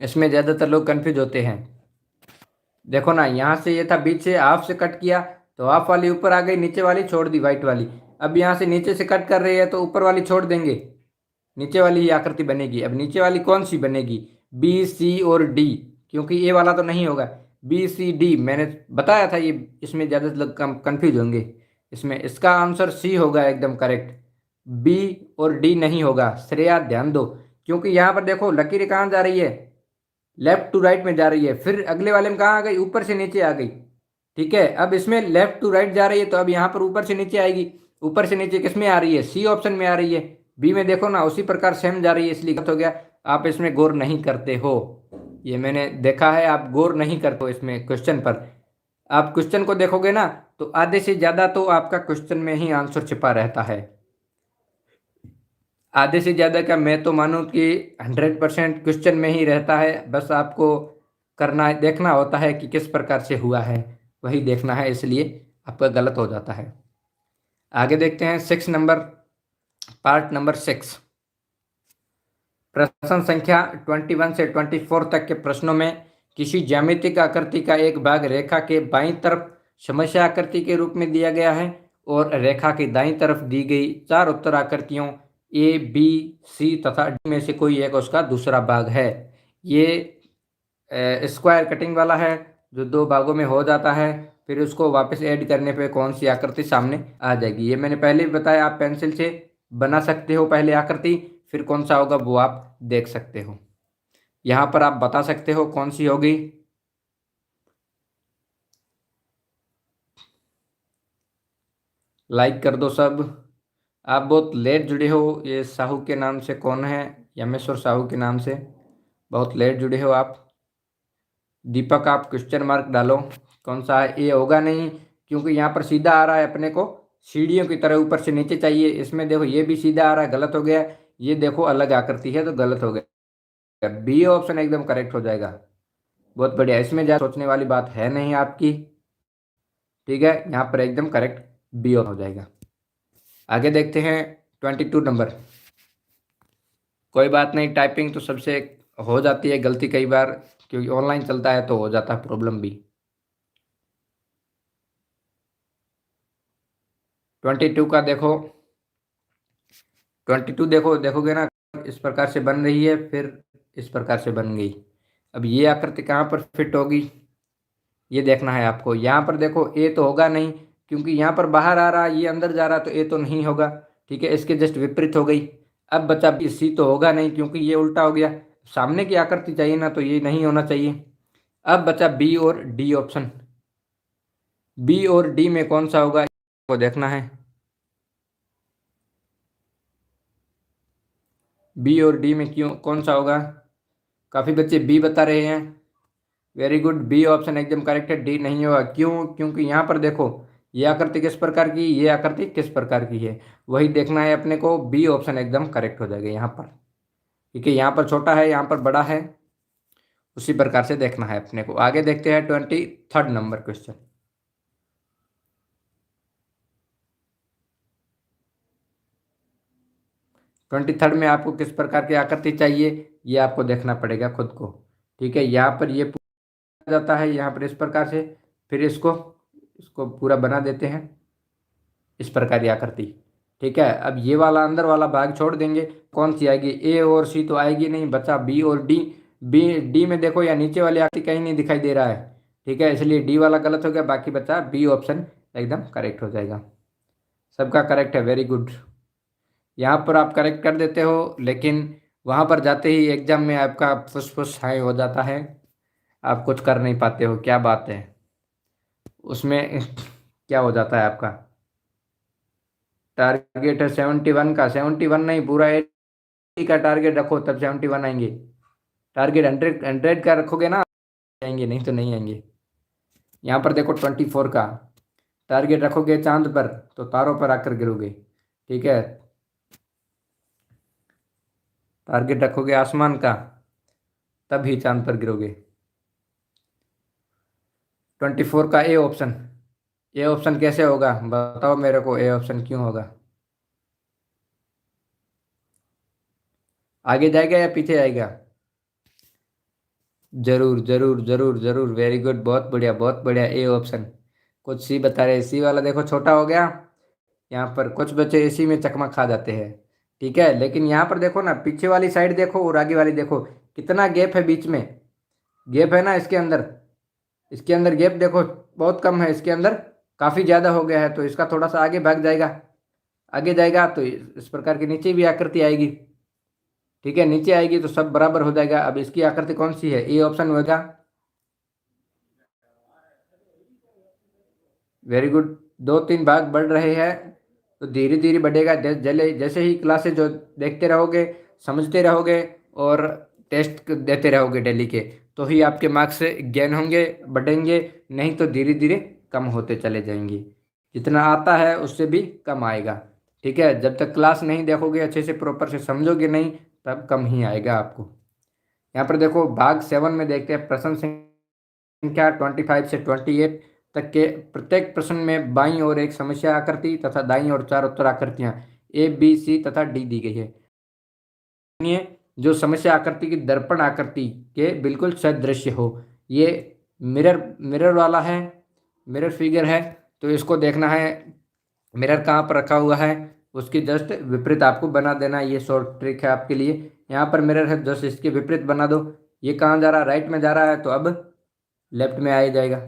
इसमें ज़्यादातर लोग कंफ्यूज होते हैं। देखो ना, यहाँ से ये था, बीच से हाफ से कट किया तो हाफ वाली ऊपर आ गई, नीचे वाली छोड़ दी वाइट वाली। अब यहाँ से नीचे से कट कर रही है तो ऊपर वाली छोड़ देंगे, नीचे वाली ही आकृति बनेगी। अब नीचे वाली कौन सी बनेगी, बी सी और डी, क्योंकि ए वाला तो नहीं होगा। बी सी डी मैंने बताया था, ये इसमें ज़्यादा लोग कंफ्यूज होंगे। इसमें इसका आंसर सी होगा एकदम करेक्ट, बी और डी नहीं होगा। श्रेया ध्यान दो, क्योंकि यहाँ पर देखो लकीर कहाँ जा रही है, लेफ्ट टू राइट में जा रही है, फिर अगले वाले में कहाँ आ गई, ऊपर से नीचे आ गई। ठीक है, अब इसमें लेफ्ट टू राइट जा रही है, तो अब यहाँ पर ऊपर से नीचे आएगी। ऊपर से नीचे किस में आ रही है, सी ऑप्शन में आ रही है। बी में देखो ना, उसी प्रकार सेम जा रही है, इसलिए गलत हो गया। आप इसमें गौर नहीं करते हो, ये मैंने देखा है, आप गौर नहीं करते हो इसमें क्वेश्चन पर। आप क्वेश्चन को देखोगे ना तो आधे से ज़्यादा तो आपका क्वेश्चन में ही आंसर छिपा रहता है। आधे से ज़्यादा का मैं तो मानूं कि 100% क्वेश्चन में ही रहता है। बस आपको करना देखना होता है कि किस प्रकार से हुआ है। वही देखना है, इसलिए आपका गलत हो जाता है। आगे देखते हैं 6 नंबर, पार्ट नंबर 6। प्रश्न संख्या 21 से 24 तक के प्रश्नों में किसी ज्यामितिक आकृति का एक भाग रेखा के बाईं तरफ समस्या आकृति के रूप में दिया गया है और रेखा की दाईं तरफ दी गई 4 उत्तर आकृतियों ए, बी, सी तथा डी में से कोई एक उसका दूसरा भाग है। ये स्क्वायर कटिंग वाला है, जो 2 भागों में हो जाता है, फिर उसको वापस ऐड करने पे कौन सी आकृति सामने आ जाएगी। ये मैंने पहले भी बताया, आप पेंसिल से बना सकते हो पहले आकृति, फिर कौन सा होगा वो आप देख सकते हो। यहाँ पर आप बता सकते हो कौन सी होगी। लाइक कर दो सब। आप बहुत लेट जुड़े हो, ये साहू के नाम से कौन है, यमेश्वर साहू के नाम से बहुत लेट जुड़े हो आप। दीपक आप क्वेश्चन मार्क डालो, कौन सा है। ये होगा नहीं, क्योंकि यहाँ पर सीधा आ रहा है, अपने को सीढ़ियों की तरह ऊपर से नीचे चाहिए। इसमें देखो ये भी सीधा आ रहा है, गलत हो गया। ये देखो अलग आकृति है तो गलत हो गया। बी ऑप्शन एकदम करेक्ट हो जाएगा। बहुत बढ़िया, इसमें ज़्यादा सोचने वाली बात है नहीं आपकी। ठीक है, यहाँ पर एकदम करेक्ट बी ऑप्शन हो जाएगा। आगे देखते हैं 22 नंबर। कोई बात नहीं, टाइपिंग तो सबसे हो जाती है गलती कई बार, क्योंकि ऑनलाइन चलता है तो हो जाता है प्रॉब्लम भी। 22 का देखो, 22 देखो, देखोगे ना इस प्रकार से बन रही है, फिर इस प्रकार से बन गई। अब ये आकृति कहाँ पर फिट होगी ये देखना है आपको। यहाँ पर देखो ए तो होगा नहीं, क्योंकि यहाँ पर बाहर आ रहा है, ये अंदर जा रहा है, तो ए तो नहीं होगा। ठीक है, इसके जस्ट विपरीत हो गई। अब बचा बी, सी तो होगा नहीं क्योंकि ये उल्टा हो गया। सामने की आकृति चाहिए ना, तो ये नहीं होना चाहिए। अब बचा बी और डी ऑप्शन। बी और डी में कौन सा होगा वो देखना है। बी और डी में क्यों कौन सा होगा। काफ़ी बच्चे बी बता रहे हैं। वेरी गुड, बी ऑप्शन एकदम करेक्ट है। डी नहीं होगा, क्यों, क्योंकि यहाँ पर देखो ये आकृति किस प्रकार की, ये आकृति किस प्रकार की है, वही देखना है अपने को। बी ऑप्शन एकदम करेक्ट हो जाएगा यहाँ पर, क्योंकि यहाँ पर छोटा है, यहाँ पर बड़ा है, उसी प्रकार से देखना है अपने को। आगे देखते हैं 23 नंबर क्वेश्चन। 23 में आपको किस प्रकार की आकृति चाहिए ये आपको देखना पड़ेगा खुद को। ठीक है, यहाँ पर ये पूरा जाता है यहाँ पर इस प्रकार से, फिर इसको इसको पूरा बना देते हैं इस प्रकार की आकृति। ठीक है, अब ये वाला अंदर वाला भाग छोड़ देंगे, कौन सी आएगी, ए और सी तो आएगी नहीं, बचा बी और डी। बी डी में देखो या नीचे वाली आकृति कहीं नहीं दिखाई दे रहा है। ठीक है, इसलिए डी वाला गलत हो गया, बाकी बचा बी ऑप्शन एकदम करेक्ट हो जाएगा। सबका करेक्ट है, वेरी गुड। यहाँ पर आप करेक्ट कर देते हो, लेकिन वहाँ पर जाते ही एग्जाम में आपका फुस फुस हाई हो जाता है, आप कुछ कर नहीं पाते हो। क्या बात है उसमें क्या हो जाता है आपका। टारगेट है 71 का, 71 नहीं, पूरा 80 का टारगेट रखो तब 71 आएंगे। टारगेट 100 का रखोगे ना आएंगे, नहीं तो नहीं आएंगे। यहाँ पर देखो 24 का टारगेट रखोगे चांद पर तो तारों पर आकर गिरोगे। ठीक है, टारगेट रखोगे आसमान का तभी चांद पर गिरोगे। 24 का ए ऑप्शन। ए ऑप्शन कैसे होगा बताओ मेरे को, ए ऑप्शन क्यों होगा। आगे जाएगा या पीछे आएगा। जरूर जरूर जरूर जरूर, वेरी गुड, बहुत बढ़िया बहुत बढ़िया, ए ऑप्शन। कुछ सी बता रहे, सी वाला देखो छोटा हो गया। यहाँ पर कुछ बच्चे इसी में चकमा खा जाते हैं। ठीक है, लेकिन यहाँ पर देखो ना, पीछे वाली साइड देखो और आगे वाली देखो, कितना गैप है बीच में। गैप है ना इसके अंदर, इसके अंदर गैप देखो बहुत कम है, इसके अंदर काफ़ी ज़्यादा हो गया है, तो इसका थोड़ा सा आगे भाग जाएगा। आगे जाएगा तो इस प्रकार की नीचे भी आकृति आएगी। ठीक है, नीचे आएगी तो सब बराबर हो जाएगा। अब इसकी आकृति कौन सी है, ए ऑप्शन होगा। वेरी गुड, 2-3 भाग बढ़ रहे हैं तो धीरे धीरे बढ़ेगा। जैसे ही क्लासेज जो देखते रहोगे, समझते रहोगे और टेस्ट देते रहोगे डेली के, तो ही आपके मार्क्स गेन होंगे, बढ़ेंगे। नहीं तो धीरे धीरे कम होते चले जाएंगे, जितना आता है उससे भी कम आएगा। ठीक है, जब तक क्लास नहीं देखोगे, अच्छे से प्रॉपर से समझोगे नहीं, तब कम ही आएगा आपको। यहाँ पर देखो भाग 7 में देखते हैं प्रश्न संख्या 25 से 28। तक के प्रत्येक प्रश्न में बाईं ओर एक समस्या आकृति तथा दाईं ओर 4 उत्तर आकृतियां ए बी सी तथा डी दी गई है। जो समस्या आकृति की दर्पण आकृति के बिल्कुल सदृश्य हो। ये मिरर मिरर वाला है, मिरर फिगर है, तो इसको देखना है मिरर कहाँ पर रखा हुआ है, उसकी जस्ट विपरीत आपको बना देना। ये शॉर्ट ट्रिक है आपके लिए। यहाँ पर मिरर है, जस्ट इसके विपरीत बना दो। ये कहाँ जा रहा है, राइट में जा रहा है, तो अब लेफ्ट में आ ही जाएगा।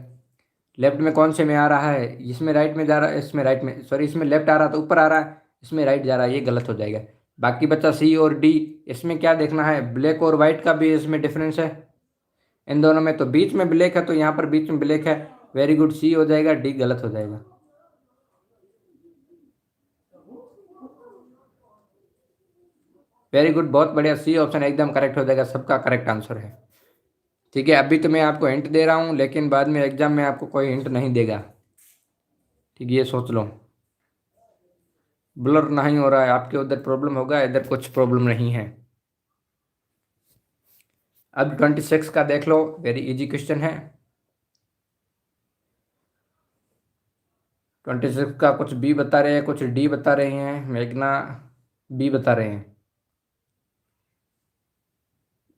लेफ्ट में कौन से में आ रहा है, इसमें राइट में जा रहा है, इसमें राइट में, सॉरी इसमें लेफ्ट आ रहा था ऊपर आ रहा है, इसमें राइट जा रहा है, ये गलत हो जाएगा। बाकी बचा सी और डी। इसमें क्या देखना है, ब्लैक और वाइट का भी इसमें डिफरेंस है इन दोनों में। तो बीच में ब्लैक है, तो यहाँ पर बीच में ब्लैक है, वेरी गुड, सी हो जाएगा, डी गलत हो जाएगा। वेरी गुड, बहुत बढ़िया, सी ऑप्शन एकदम करेक्ट हो जाएगा, सबका करेक्ट आंसर है। ठीक है, अभी तो मैं आपको हिंट दे रहा हूँ, लेकिन बाद में एग्जाम में आपको कोई हिंट नहीं देगा। ठीक है, ये सोच लो। ब्लर नहीं हो रहा है, आपके उधर प्रॉब्लम होगा, इधर कुछ प्रॉब्लम नहीं है। अब 26 का देख लो, वेरी इजी क्वेश्चन है। 26 का कुछ बी बता रहे हैं, कुछ डी बता रहे हैं, मेघना बी बता रहे हैं।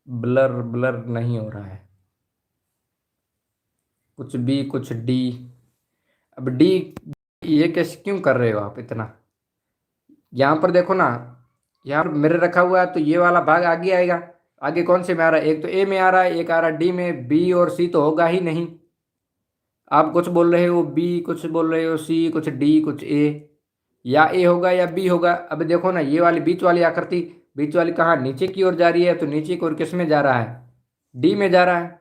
ब्लर ब्लर नहीं हो रहा है, कुछ बी कुछ डी। अब डी, ये कैसे क्यों कर रहे हो आप इतना। यहाँ पर देखो ना, यहाँ पर मिरर रखा हुआ है, तो ये वाला भाग आगे आएगा। आगे कौन से में आ रहा है, एक तो ए में आ रहा है, एक आ रहा है डी में, बी और सी तो होगा ही नहीं। आप कुछ बोल रहे हो बी, कुछ बोल रहे हो सी, कुछ डी, कुछ ए, या ए होगा या बी होगा। अब देखो ना, ये वाली बीच वाली आकृति, बीच वाली कहाँ, नीचे की ओर जा रही है, तो नीचे की ओर किस में जा रहा है, डी में जा रहा है।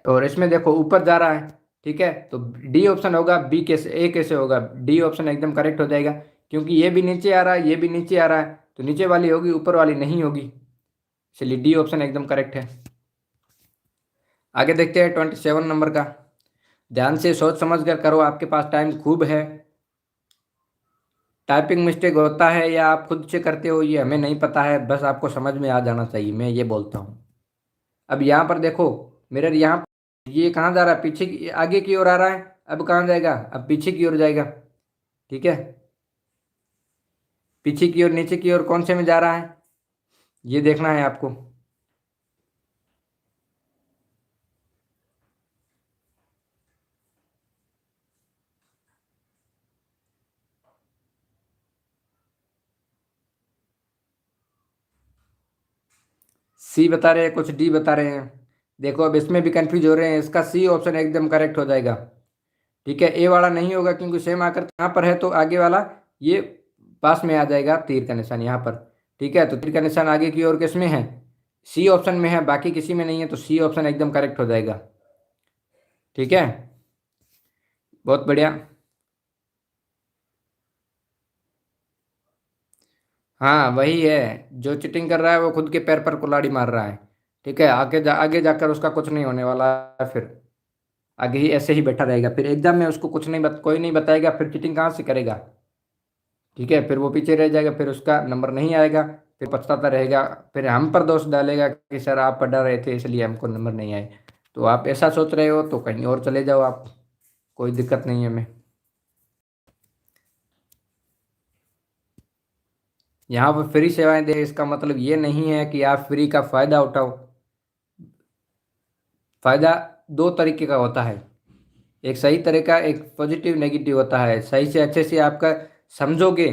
और इसमें देखो ऊपर जा रहा है। ठीक है, तो डी ऑप्शन होगा, बी कैसे, ए कैसे होगा, डी ऑप्शन एकदम करेक्ट हो जाएगा, क्योंकि ये भी नीचे आ रहा है, ये भी नीचे आ रहा है, तो नीचे वाली होगी, ऊपर वाली नहीं होगी। चलिए, डी ऑप्शन एकदम करेक्ट है। आगे देखते हैं 27 नंबर का। ध्यान से सोच समझ कर करो, आपके पास टाइम खूब है। टाइपिंग मिस्टेक होता है या आप खुद से करते हो, ये हमें नहीं पता है, बस आपको समझ में आ जाना चाहिए, मैं ये बोलता हूँ। अब यहाँ पर देखो, मिरर यहाँ, ये कहाँ जा रहा है, पीछे की, आगे की ओर आ रहा है, अब कहाँ जाएगा, अब पीछे की ओर जाएगा। ठीक है, पीछे की ओर, नीचे की ओर कौन से में जा रहा है, ये देखना है आपको। सी बता रहे हैं, कुछ डी बता रहे हैं। देखो, अब इसमें भी कंफ्यूज हो रहे हैं, इसका सी ऑप्शन एकदम करेक्ट हो जाएगा। ठीक है, ए वाला नहीं होगा, क्योंकि सेम आकर यहाँ पर है, तो आगे वाला ये पास में आ जाएगा, तीर का निशान यहाँ पर। ठीक है, तो तीर का निशान आगे की ओर किसमें है, सी ऑप्शन में है, बाकी किसी में नहीं है, तो सी ऑप्शन एकदम करेक्ट हो जाएगा। ठीक है, बहुत बढ़िया। हाँ, वही है, जो चीटिंग कर रहा है वो खुद के पैर पर कुल्हाड़ी मार रहा है। ठीक है, आगे जाकर उसका कुछ नहीं होने वाला है, फिर आगे ही ऐसे ही बैठा रहेगा, फिर एग्जाम में उसको कुछ नहीं कोई नहीं बताएगा, फिर चीटिंग कहाँ से करेगा। ठीक है, फिर वो पीछे रह जाएगा, फिर उसका नंबर नहीं आएगा, फिर पछताता रहेगा, फिर हम पर दोष डालेगा कि सर आप पढ़ रहे थे इसलिए हमको नंबर नहीं आए। तो आप ऐसा सोच रहे हो तो कहीं और चले जाओ आप, कोई दिक्कत नहीं है हमें। यहाँ पर फ्री सेवाएं दे, इसका मतलब ये नहीं है कि आप फ्री का फायदा उठाओ। फायदा दो तरीके का होता है, एक सही तरीका, एक पॉजिटिव नेगेटिव होता है। सही से अच्छे से आपका समझोगे,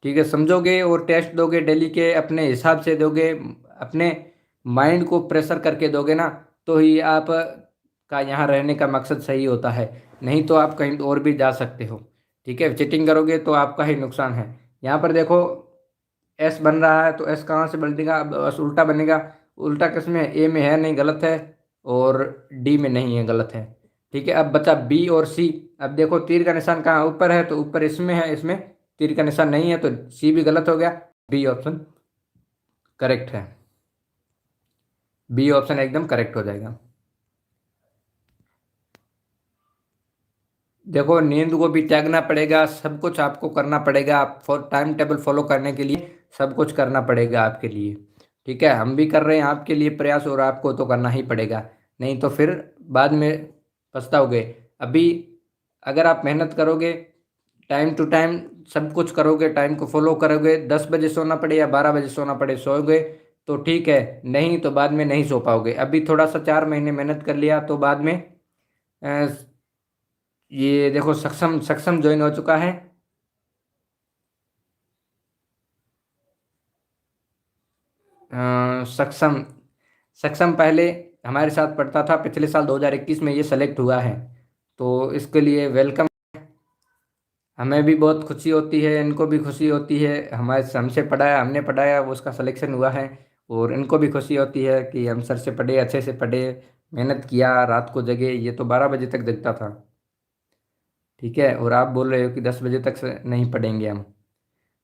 ठीक है, समझोगे और टेस्ट दोगे डेली के, अपने हिसाब से दोगे, अपने माइंड को प्रेशर करके दोगे ना, तो ही आप का यहाँ रहने का मकसद सही होता है। नहीं तो आप कहीं और भी जा सकते हो। ठीक है, चीटिंग करोगे तो आपका ही नुकसान है। यहाँ पर देखो, एस बन रहा है, तो एस कहाँ से बनेगा, अब बस उल्टा बनेगा। उल्टा किस में, ए में है नहीं, गलत है, और डी में नहीं है, गलत है। ठीक है, अब बचा बी और सी। अब देखो, तीर का निशान कहाँ ऊपर है, तो ऊपर इसमें है, इसमें तीर का निशान नहीं है, तो सी भी गलत हो गया, बी ऑप्शन करेक्ट है। बी ऑप्शन एकदम करेक्ट हो जाएगा। देखो, नींद को भी त्यागना पड़ेगा, सब कुछ आपको करना पड़ेगा, आप टाइम टेबल फॉलो करने के लिए सब कुछ करना पड़ेगा आपके लिए। ठीक है, हम भी कर रहे हैं आपके लिए प्रयास और आपको तो करना ही पड़ेगा, नहीं तो फिर बाद में पछताओगे। अभी अगर आप मेहनत करोगे, टाइम टू टाइम सब कुछ करोगे, टाइम को फॉलो करोगे, 10 बजे सोना पड़े या 12 बजे सोना पड़े सोओगे तो ठीक है, नहीं तो बाद में नहीं सो पाओगे। अभी थोड़ा सा 4 महीने मेहनत कर लिया तो बाद में अ, ये देखो सक्षम सक्षम ज्वाइन हो चुका है। सक्षम सक्षम पहले हमारे साथ पढ़ता था, पिछले साल 2021 में ये सेलेक्ट हुआ है, तो इसके लिए वेलकम। हमें भी बहुत खुशी होती है, इनको भी खुशी होती है, हमारे हमसे पढ़ाया, हमने पढ़ाया, वो उसका सिलेक्शन हुआ है। और इनको भी खुशी होती है कि हम सर से पढ़े, अच्छे से पढ़े, मेहनत किया, रात को जगे, ये तो 12 बजे तक जगता था। ठीक है, और आप बोल रहे हो कि 10 बजे तक से नहीं पढ़ेंगे हम,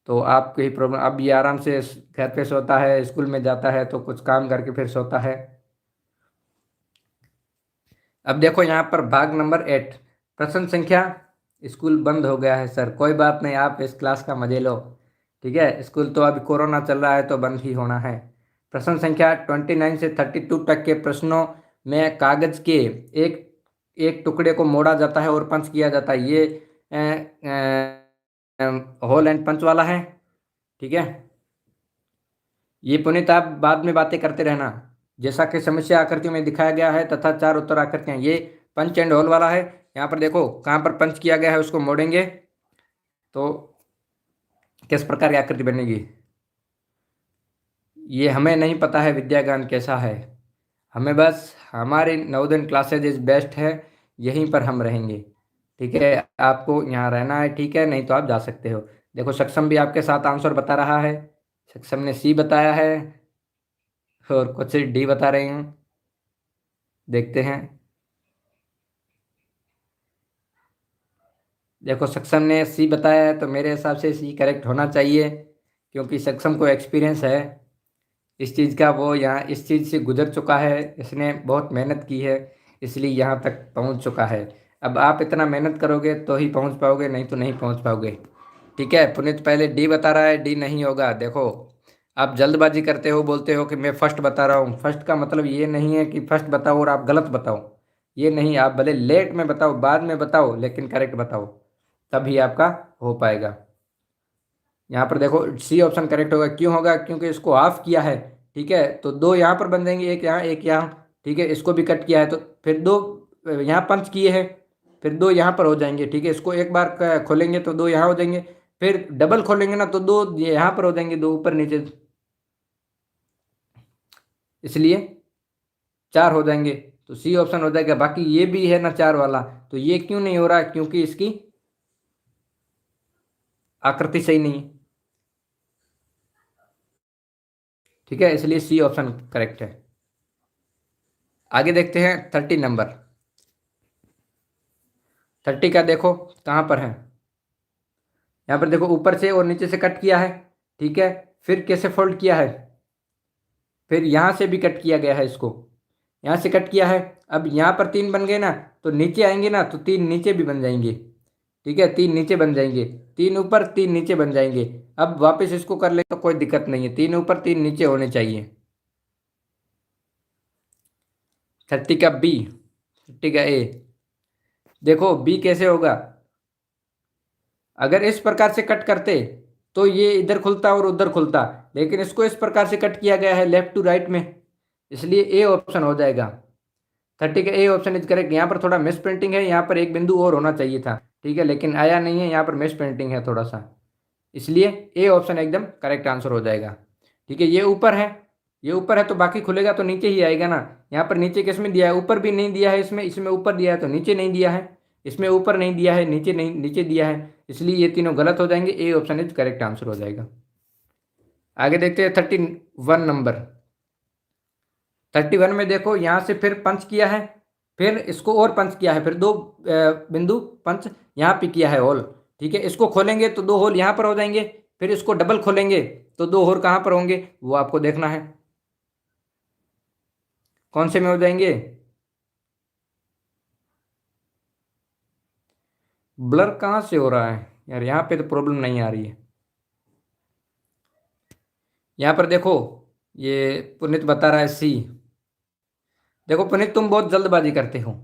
तो आपकी ही प्रॉब्लम। अब ये आराम से घर पे सोता है, स्कूल में जाता है तो कुछ काम करके फिर सोता है। अब देखो यहाँ पर भाग नंबर 8, प्रश्न संख्या। स्कूल बंद हो गया है सर, कोई बात नहीं, आप इस क्लास का मजे लो। ठीक है, स्कूल तो अभी कोरोना चल रहा है तो बंद ही होना है। प्रश्न संख्या 29 से 32 तक के प्रश्नों में कागज के एक एक टुकड़े को मोड़ा जाता है और पंच किया जाता है। ये होल एंड पंच वाला है। ठीक है, ये पुनीत आप बाद में बातें करते रहना। जैसा कि समस्या आकृतियों में दिखाया गया है तथा चार उत्तर आकृतियां, ये पंच एंड होल वाला है। यहाँ पर देखो कहाँ पर पंच किया गया है, उसको मोड़ेंगे तो किस प्रकार की आकृति बनेगी। ये हमें नहीं पता है विद्यागान कैसा है, हमें बस हमारी नवोदय क्लासेज इज बेस्ट है, यहीं पर हम रहेंगे। ठीक है, आपको यहाँ रहना है, ठीक है, नहीं तो आप जा सकते हो। देखो सक्षम भी आपके साथ आंसर बता रहा है, सक्षम ने सी बताया है और कुछ डी बता रहे हैं, देखते हैं। देखो सक्षम ने सी बताया है तो मेरे हिसाब से सी करेक्ट होना चाहिए, क्योंकि सक्षम को एक्सपीरियंस है इस चीज़ का, वो यहाँ इस चीज़ से गुजर चुका है, इसने बहुत मेहनत की है, इसलिए यहाँ तक पहुँच चुका है। अब आप इतना मेहनत करोगे तो ही पहुँच पाओगे, नहीं तो नहीं पहुँच पाओगे। ठीक है, पुनीत पहले डी बता रहा है, डी नहीं होगा। देखो आप जल्दबाजी करते हो, बोलते हो कि मैं फर्स्ट बता रहा हूँ। फर्स्ट का मतलब ये नहीं है कि फर्स्ट बताओ और आप गलत बताओ, ये नहीं, आप भले लेट में बताओ, बाद में बताओ, लेकिन करेक्ट बताओ, तभी आपका हो पाएगा। यहाँ पर देखो सी ऑप्शन करेक्ट होगा, क्यों होगा, क्योंकि इसको हाफ किया है। ठीक है, तो दो यहाँ पर बन जाएंगे, एक यहाँ एक यहाँ। ठीक है, इसको भी कट किया है तो फिर दो यहाँ पंच किए हैं, फिर दो यहाँ पर हो जाएंगे। ठीक है, इसको एक बार खोलेंगे तो दो यहाँ हो जाएंगे, फिर डबल खोलेंगे ना तो दो यहाँ पर हो जाएंगे, दो ऊपर नीचे, इसलिए चार हो जाएंगे। तो सी ऑप्शन हो जाएगा। बाकी ये भी है ना चार वाला, तो ये क्यों नहीं हो रहा, क्योंकि इसकी आकृति सही नहीं है। ठीक है, इसलिए सी ऑप्शन करेक्ट है। आगे देखते हैं 30 नंबर। 30 का देखो कहाँ पर है, यहाँ पर देखो ऊपर से और नीचे से कट किया है। ठीक है, फिर कैसे फोल्ड किया है, फिर यहाँ से भी कट किया गया है, इसको यहाँ से कट किया है। अब यहाँ पर तीन बन गए ना, तो नीचे आएंगे ना तो तीन नीचे भी बन जाएंगे। ठीक है, तीन नीचे बन जाएंगे, तीन ऊपर तीन नीचे बन जाएंगे। अब वापस इसको कर ले तो कोई दिक्कत नहीं है, तीन ऊपर तीन नीचे होने चाहिए। 30 का बी, 30 का ए। देखो बी कैसे होगा, अगर इस प्रकार से कट करते तो ये इधर खुलता और उधर खुलता, लेकिन इसको इस प्रकार से कट किया गया है लेफ्ट टू राइट में, इसलिए ए ऑप्शन हो जाएगा। 30 का ए ऑप्शन इज करेक्ट। यहाँ पर थोड़ा मिस प्रिंटिंग है, यहाँ पर एक बिंदु और होना चाहिए था। ठीक है, लेकिन आया नहीं है, यहाँ पर मिस प्रिंटिंग है थोड़ा सा, इसलिए ए ऑप्शन एकदम करेक्ट आंसर हो जाएगा। ठीक है, ये ऊपर है, ये ऊपर है तो बाकी खुलेगा तो नीचे ही आएगा ना। यहाँ पर नीचे किसमें दिया है, ऊपर भी नहीं दिया है, इसमें इसमें ऊपर दिया है तो नीचे नहीं दिया है, इसमें ऊपर नहीं दिया है, नीचे नहीं, नीचे दिया है, इसलिए ये तीनों गलत हो जाएंगे, A option is correct answer हो जाएगा। आगे देखते हैं 31 नंबर। 31 में देखो यहाँ से फिर पंच किया है, फिर इसको और पंच किया है, फिर दो बिंदु पंच यहाँ पे किया है होल। ठीक है, इसको खोलेंगे तो दो होल यहाँ पर हो जाएंगे, फिर इसको डबल खोलेंगे तो दो होल कहाँ पर होंगे वो आपको देखना है, कौन से में हो जाएंगे। ब्लर कहाँ से हो रहा है यार, यहाँ पे तो प्रॉब्लम नहीं आ रही है। यहाँ पर देखो, ये पुनीत बता रहा है सी। देखो पुनीत, तुम बहुत जल्दबाजी करते हो,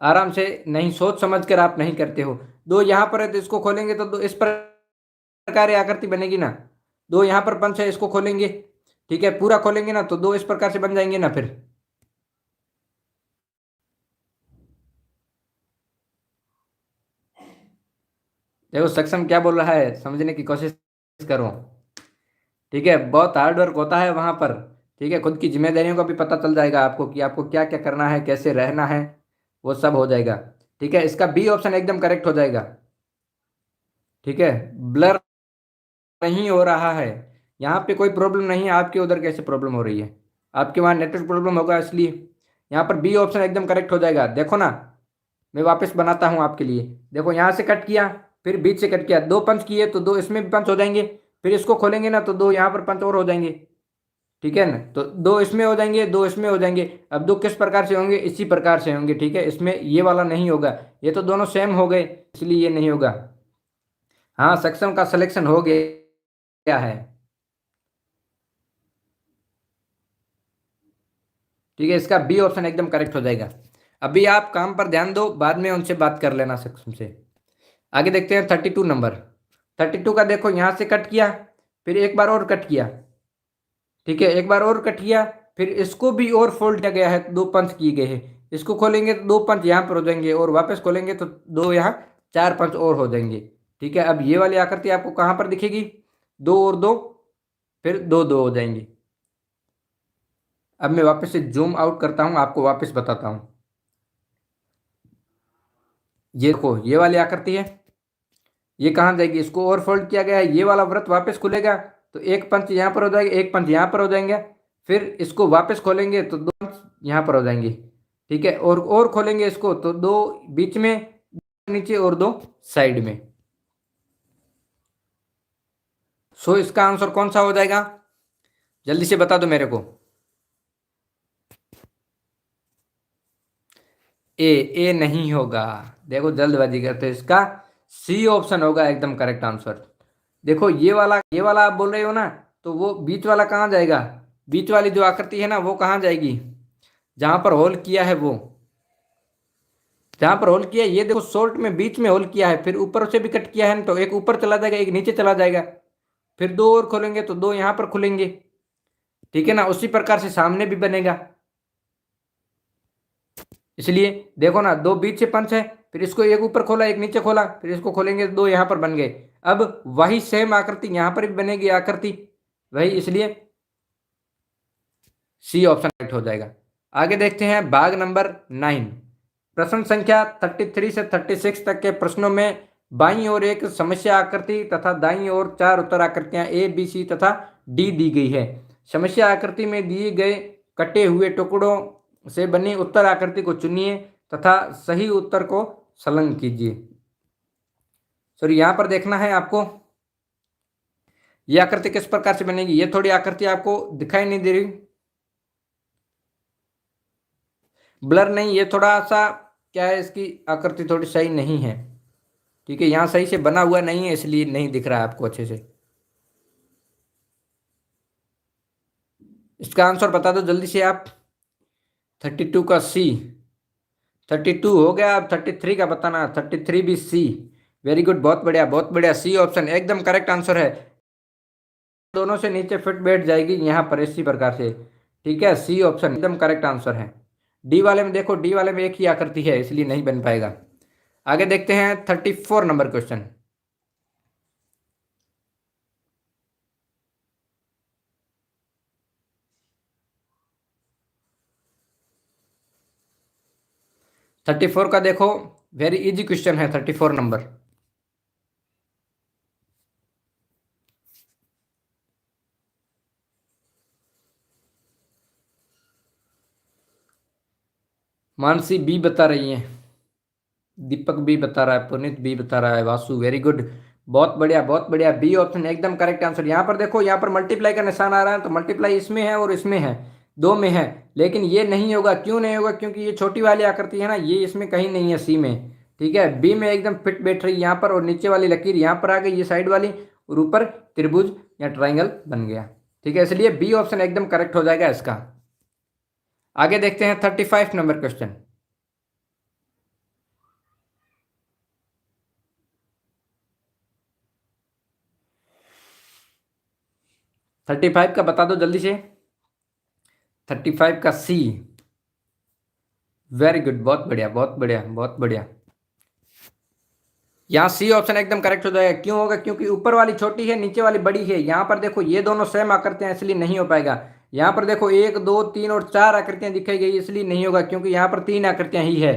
आराम से नहीं, सोच समझ कर आप नहीं करते हो। दो यहाँ पर है तो इसको खोलेंगे तो दो इस प्रकार ये आकृति बनेगी ना। दो यहाँ पर पंच है, इसको खोलेंगे, ठीक है, पूरा खोलेंगे ना तो दो इस प्रकार से बन जाएंगे ना फिर। देखो सक्षम क्या बोल रहा है, समझने की कोशिश करो। ठीक है, बहुत हार्ड वर्क होता है वहां पर। ठीक है, खुद की जिम्मेदारियों का भी पता चल जाएगा आपको कि आपको क्या क्या करना है, कैसे रहना है, वो सब हो जाएगा। ठीक है, इसका बी ऑप्शन एकदम करेक्ट हो जाएगा। ठीक है, ब्लर नहीं हो रहा है, यहाँ पे कोई प्रॉब्लम नहीं है। आपके उधर कैसे प्रॉब्लम हो रही है, आपके वहाँ नेटवर्क प्रॉब्लम होगा इसलिए। यहाँ पर बी ऑप्शन एकदम करेक्ट हो जाएगा। देखो ना, मैं वापस बनाता हूँ आपके लिए। देखो यहाँ से कट किया, फिर बीच से कट किया, दो पंच किए तो दो इसमें भी पंच हो जाएंगे। फिर इसको खोलेंगे ना तो दो यहाँ पर पंच और हो जाएंगे। ठीक है ना, तो दो इसमें हो जाएंगे, दो इसमें हो जाएंगे। अब दो किस प्रकार से होंगे, इसी प्रकार से होंगे। ठीक है, इसमें ये वाला नहीं होगा, ये तो दोनों सेम हो गए, इसलिए ये नहीं होगा। हाँ, सक्षम का सिलेक्शन हो गया है। ठीक है, इसका बी ऑप्शन एकदम करेक्ट हो जाएगा। अभी आप काम पर ध्यान दो, बाद में उनसे बात कर लेना सक्षम से। आगे देखते हैं 32 नंबर। 32 का देखो, यहाँ से कट किया, फिर एक बार और कट किया। ठीक है, एक बार और कट किया, फिर इसको भी और फोल्ड किया गया है, दो पंच किए गए हैं। इसको खोलेंगे तो दो पंच यहाँ पर हो जाएंगे, और वापस खोलेंगे तो दो यहाँ चार पंच और हो जाएंगे। ठीक है, अब ये वाली आकृति आपको कहाँ पर दिखेगी, दो और दो, फिर दो दो हो जाएंगे। अब मैं वापस से जूम आउट करता हूँ, आपको वापस बताता हूँ। ये देखो, ये वाली आकृति है, ये कहाँ जाएगी, इसको और फोल्ड किया गया है, ये वाला वृत्त वापस खुलेगा तो एक पंच यहाँ पर हो जाएगा, एक पंच यहाँ पर हो जाएंगे। फिर इसको वापस खोलेंगे तो दो पंच यहाँ पर हो जाएंगे। ठीक है, और खोलेंगे इसको तो दो बीच में, नीचे, और दो साइड में। सो इसका आंसर कौन सा हो जाएगा, जल्दी से बता दो मेरे को। ए, ए नहीं होगा। देखो जल्दबाजी करते हो, इसका सी ऑप्शन होगा एकदम करेक्ट आंसर। देखो ये वाला आप बोल रहे हो ना, तो वो बीच वाला कहाँ जाएगा, बीच वाली जो आकृति है ना वो कहाँ जाएगी, जहां पर होल किया है वो, जहां पर होल किया है, ये देखो शॉर्ट में बीच में होल किया है, फिर ऊपर से भी कट किया है ना, तो एक ऊपर चला जाएगा, एक नीचे चला जाएगा। फिर दो और खोलेंगे तो दो यहां पर खुलेंगे। ठीक है ना, उसी प्रकार से सामने भी बनेगा। इसलिए देखो ना, दो बीच से पंच है, फिर इसको एक ऊपर खोला, एक नीचे खोला, फिर इसको खोलेंगे तो दो यहां पर बन गए। अब वही सेम आकृति यहां पर भी बनेगी आकृति वही, इसलिए सी ऑप्शन राइट हो जाएगा। आगे देखते हैं भाग नंबर 9। प्रश्न संख्या 33 से 36 तक के प्रश्नों में बाईं ओर एक समस्या आकृति तथा दाईं ओर चार उत्तर आकृतियां ए, बी, सी तथा डी दी गई है। समस्या आकृति में दिए गए कटे हुए टुकड़ों से बनी उत्तर आकृति को चुनिए तथा सही उत्तर को संलग्न कीजिए। सॉरी, यहां पर देखना है आपको, यह आकृति किस प्रकार से बनेगी। ये थोड़ी आकृति आपको दिखाई नहीं दे रही, ब्लर नहीं, ये थोड़ा सा क्या है, इसकी आकृति थोड़ी सही नहीं है। ठीक है, यहाँ सही से बना हुआ नहीं है, इसलिए नहीं दिख रहा है आपको अच्छे से। इसका आंसर बता दो जल्दी से आप। 32 का सी, 32 हो गया, अब 33 का बताना, 33 भी सी। वेरी गुड, बहुत बढ़िया बहुत बढ़िया, सी ऑप्शन एकदम करेक्ट आंसर है। दोनों से नीचे फिट बैठ जाएगी यहाँ पर इसी प्रकार से। ठीक है, सी ऑप्शन एकदम करेक्ट आंसर है। डी वाले में देखो, डी वाले में एक ही आकृति है, इसलिए नहीं बन पाएगा। आगे देखते हैं 34 नंबर क्वेश्चन। थर्टी फोर का देखो, वेरी इजी क्वेश्चन है 34 नंबर। मानसी बी बता रही है, दीपक बी बता रहा है, पुनीत बी बता रहा है, वासु वेरी गुड, बहुत बढ़िया बहुत बढ़िया, बी ऑप्शन एकदम करेक्ट आंसर। यहाँ पर देखो, यहाँ पर मल्टीप्लाई का निशान आ रहा है, तो मल्टीप्लाई इसमें है और इसमें है, दो में है, लेकिन ये नहीं होगा। क्यों नहीं होगा, क्योंकि ये छोटी वाली आकृति है ना, ये इसमें कहीं नहीं है सी में। ठीक है, बी में एकदम फिट बैठ रही यहाँ पर, और नीचे वाली लकीर यहाँ पर आ गई, ये साइड वाली, और ऊपर त्रिभुज या ट्राइंगल बन गया। ठीक है, इसलिए बी ऑप्शन एकदम करेक्ट हो जाएगा इसका। आगे देखते हैं 35 नंबर क्वेश्चन। 35 का बता दो जल्दी से। 35 का सी। वेरी गुड, बहुत बढ़िया बहुत बढ़िया बहुत बढ़िया। यहाँ सी ऑप्शन एकदम करेक्ट हो जाएगा। क्यों होगा? क्योंकि ऊपर वाली छोटी है, नीचे वाली बड़ी है। यहाँ पर देखो ये दोनों सेम आकृतियां, इसलिए नहीं हो पाएगा। यहाँ पर देखो 1 2 3 और 4 आकृतियां दिखाई गई, इसलिए नहीं होगा, क्योंकि यहाँ पर 3 आकृतियां ही है।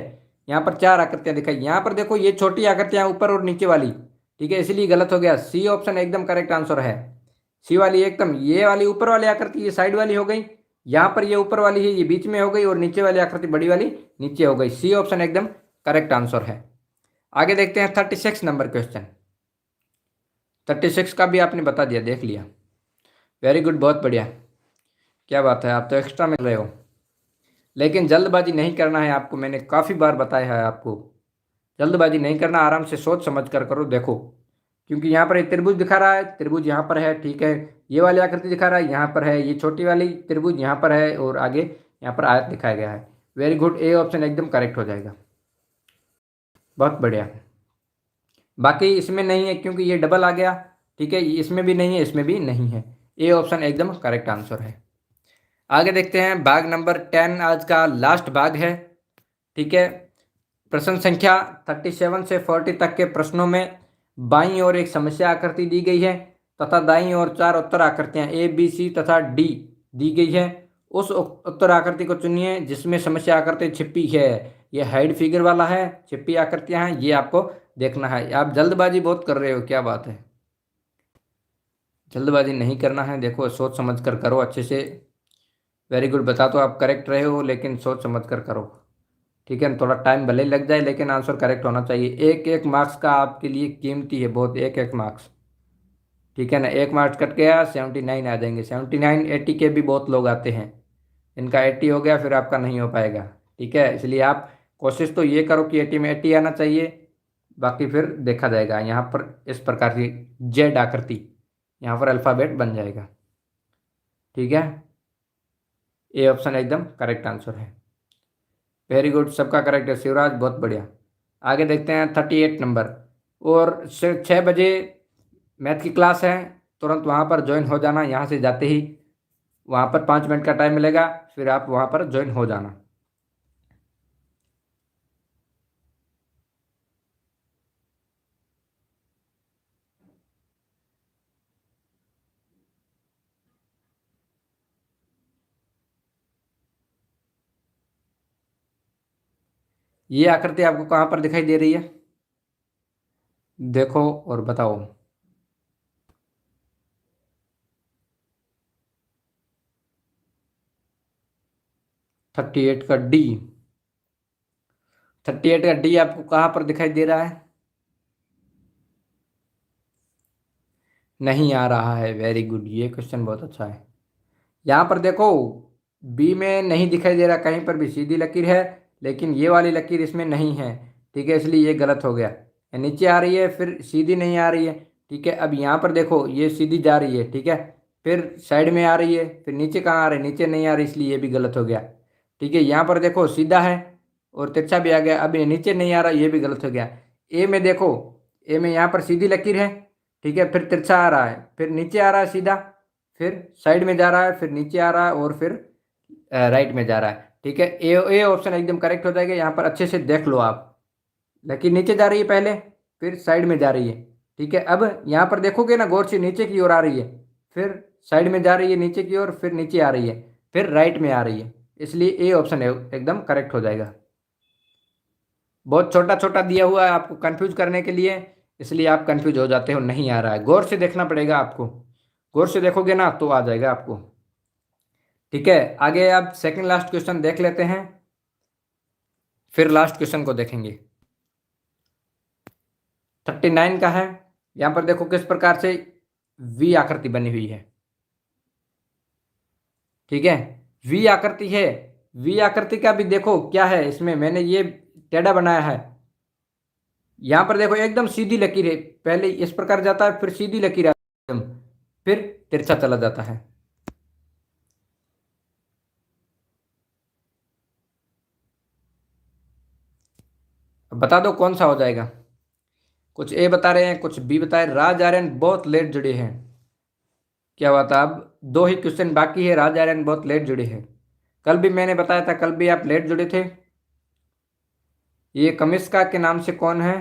यहाँ पर 4 आकृतियां दिखाई। यहाँ पर देखो ये छोटी आकृतियां ऊपर और नीचे वाली, ठीक है, इसलिए गलत हो गया। सी ऑप्शन एकदम करेक्ट आंसर है। सी वाली एकदम, ये वाली ऊपर वाली आकृति ये साइड वाली हो गई, यहाँ पर ये ऊपर वाली है ये बीच में हो गई, और नीचे वाली आकृति बड़ी वाली नीचे हो गई। सी ऑप्शन एकदम करेक्ट आंसर है। आगे देखते हैं 36 नंबर क्वेश्चन। 36 का भी आपने बता दिया, देख लिया। वेरी गुड, बहुत बढ़िया, क्या बात है, आप तो एक्स्ट्रा में रहे हो। लेकिन जल्दबाजी नहीं करना है आपको, मैंने काफ़ी बार बताया है आपको। जल्दबाजी नहीं करना, आराम से सोच समझ कर करो। देखो, क्योंकि यहाँ पर एक त्रिभुज दिखा रहा है, त्रिभुज यहाँ पर है, ठीक है, ये वाली आकृति दिखा रहा है यहाँ पर है, ये छोटी वाली त्रिभुज यहाँ पर है, और आगे यहाँ पर आयत दिखाया गया है। वेरी गुड, ए ऑप्शन एकदम करेक्ट हो जाएगा। बहुत बढ़िया। बाकी इसमें नहीं है क्योंकि ये डबल आ गया, ठीक है, इसमें भी नहीं है, इसमें भी नहीं है। ए ऑप्शन एकदम करेक्ट आंसर है। आगे देखते हैं भाग नंबर 10, आज का लास्ट भाग है, ठीक है। प्रश्न संख्या 37 से 40 तक के प्रश्नों में बाईं ओर एक समस्या आकृति दी गई है तथा दाईं ओर 4 उत्तर आकृतियां ए बी सी तथा डी दी गई है। उस उत्तर आकृति को चुनिए जिसमें समस्या आकृति छिपी है। ये हाइड फिगर वाला है, छिपी आकृतियां हैं, ये आपको देखना है। आप जल्दबाजी बहुत कर रहे हो, क्या बात है? जल्दबाजी नहीं करना है, देखो सोच समझ कर करो अच्छे से। वेरी गुड, बता तो आप करेक्ट रहे हो, लेकिन सोच समझ कर करो, ठीक है। थोड़ा टाइम भले ही लग जाए, लेकिन आंसर करेक्ट होना चाहिए। एक एक मार्क्स का आपके लिए कीमती है बहुत, एक एक मार्क्स, ठीक है ना। एक मार्क्स कट गया 79 आ जाएंगे। 79 80 के भी बहुत लोग आते हैं, इनका 80 हो गया फिर आपका नहीं हो पाएगा, ठीक है। इसलिए आप कोशिश तो ये करो कि 80 में 80 आना चाहिए, बाकी फिर देखा जाएगा। यहाँ पर इस प्रकार की जेड आकृति, यहाँ पर अल्फ़ाबेट बन जाएगा, ठीक है। ए ऑप्शन एकदम करेक्ट आंसर है। वेरी गुड, सबका करेक्ट है शिवराज, बहुत बढ़िया। आगे देखते हैं 38 नंबर। और 6 बजे मैथ की क्लास है, तुरंत वहाँ पर ज्वाइन हो जाना। यहाँ से जाते ही वहाँ पर 5 मिनट का टाइम मिलेगा, फिर आप वहाँ पर ज्वाइन हो जाना। ये आकृति आपको कहाँ पर दिखाई दे रही है? देखो और बताओ। 38 का डी। 38 का डी आपको कहाँ पर दिखाई दे रहा है? नहीं आ रहा है। वेरी गुड, ये क्वेश्चन बहुत अच्छा है। यहाँ पर देखो, बी में नहीं दिखाई दे रहा कहीं पर भी, सीधी लकीर है, लेकिन ये वाली लकीर इसमें नहीं है, ठीक है, इसलिए ये गलत हो गया। ये नीचे आ रही है, फिर सीधी नहीं आ रही है, ठीक है। अब यहाँ पर देखो ये सीधी जा रही है, ठीक है, फिर साइड में आ रही है, फिर नीचे कहाँ आ रही है? नीचे नहीं आ रही, इसलिए ये भी गलत हो गया, ठीक है। यहाँ पर देखो सीधा है और तिरछा भी आ गया, अब ये नीचे नहीं आ रहा, ये भी गलत हो गया। ए में देखो, ए में यहाँ पर सीधी लकीर है, ठीक है, फिर तिरछा आ रहा है, फिर नीचे आ रहा है सीधा, फिर साइड में जा रहा है, फिर नीचे आ रहा है, और फिर राइट में जा रहा है, ठीक है। ए ऑप्शन एकदम करेक्ट हो जाएगा। यहाँ पर अच्छे से देख लो आप, लकीर नीचे जा रही है पहले, फिर साइड में जा रही है, ठीक है। अब यहाँ पर देखोगे ना गौर से, नीचे की ओर आ रही है, फिर साइड में जा रही है नीचे की ओर, फिर नीचे आ रही है, फिर राइट में आ रही है, इसलिए ए ऑप्शन एकदम करेक्ट हो जाएगा। बहुत छोटा छोटा दिया हुआ है आपको कंफ्यूज करने के लिए, इसलिए आप कंफ्यूज हो जाते हो, नहीं आ रहा है। गौर से देखना पड़ेगा आपको, गौर से देखोगे ना तो आ जाएगा आपको, ठीक है। आगे आप सेकंड लास्ट क्वेश्चन देख लेते हैं, फिर लास्ट क्वेश्चन को देखेंगे। 39 का है। यहाँ पर देखो किस प्रकार से वी आकृति बनी हुई है, ठीक है, वी आकृति है। वी आकृति का भी देखो क्या है, इसमें मैंने ये टेढ़ा बनाया है। यहाँ पर देखो एकदम सीधी लकीर है, पहले इस प्रकार जाता है, फिर सीधी लकीर आती है, फिर तिरछा चला जाता है, अब बता दो कौन सा हो जाएगा। कुछ ए बता रहे हैं, कुछ बी बता रहे हैं। राज आर्यन बहुत लेट जुड़े हैं। क्या बात है, अब दो ही क्वेश्चन बाकी है। राज आर्यन बहुत लेट जुड़े हैं। कल भी मैंने बताया था, कल भी आप लेट जुड़े थे। ये कमिश्का के नाम से कौन है?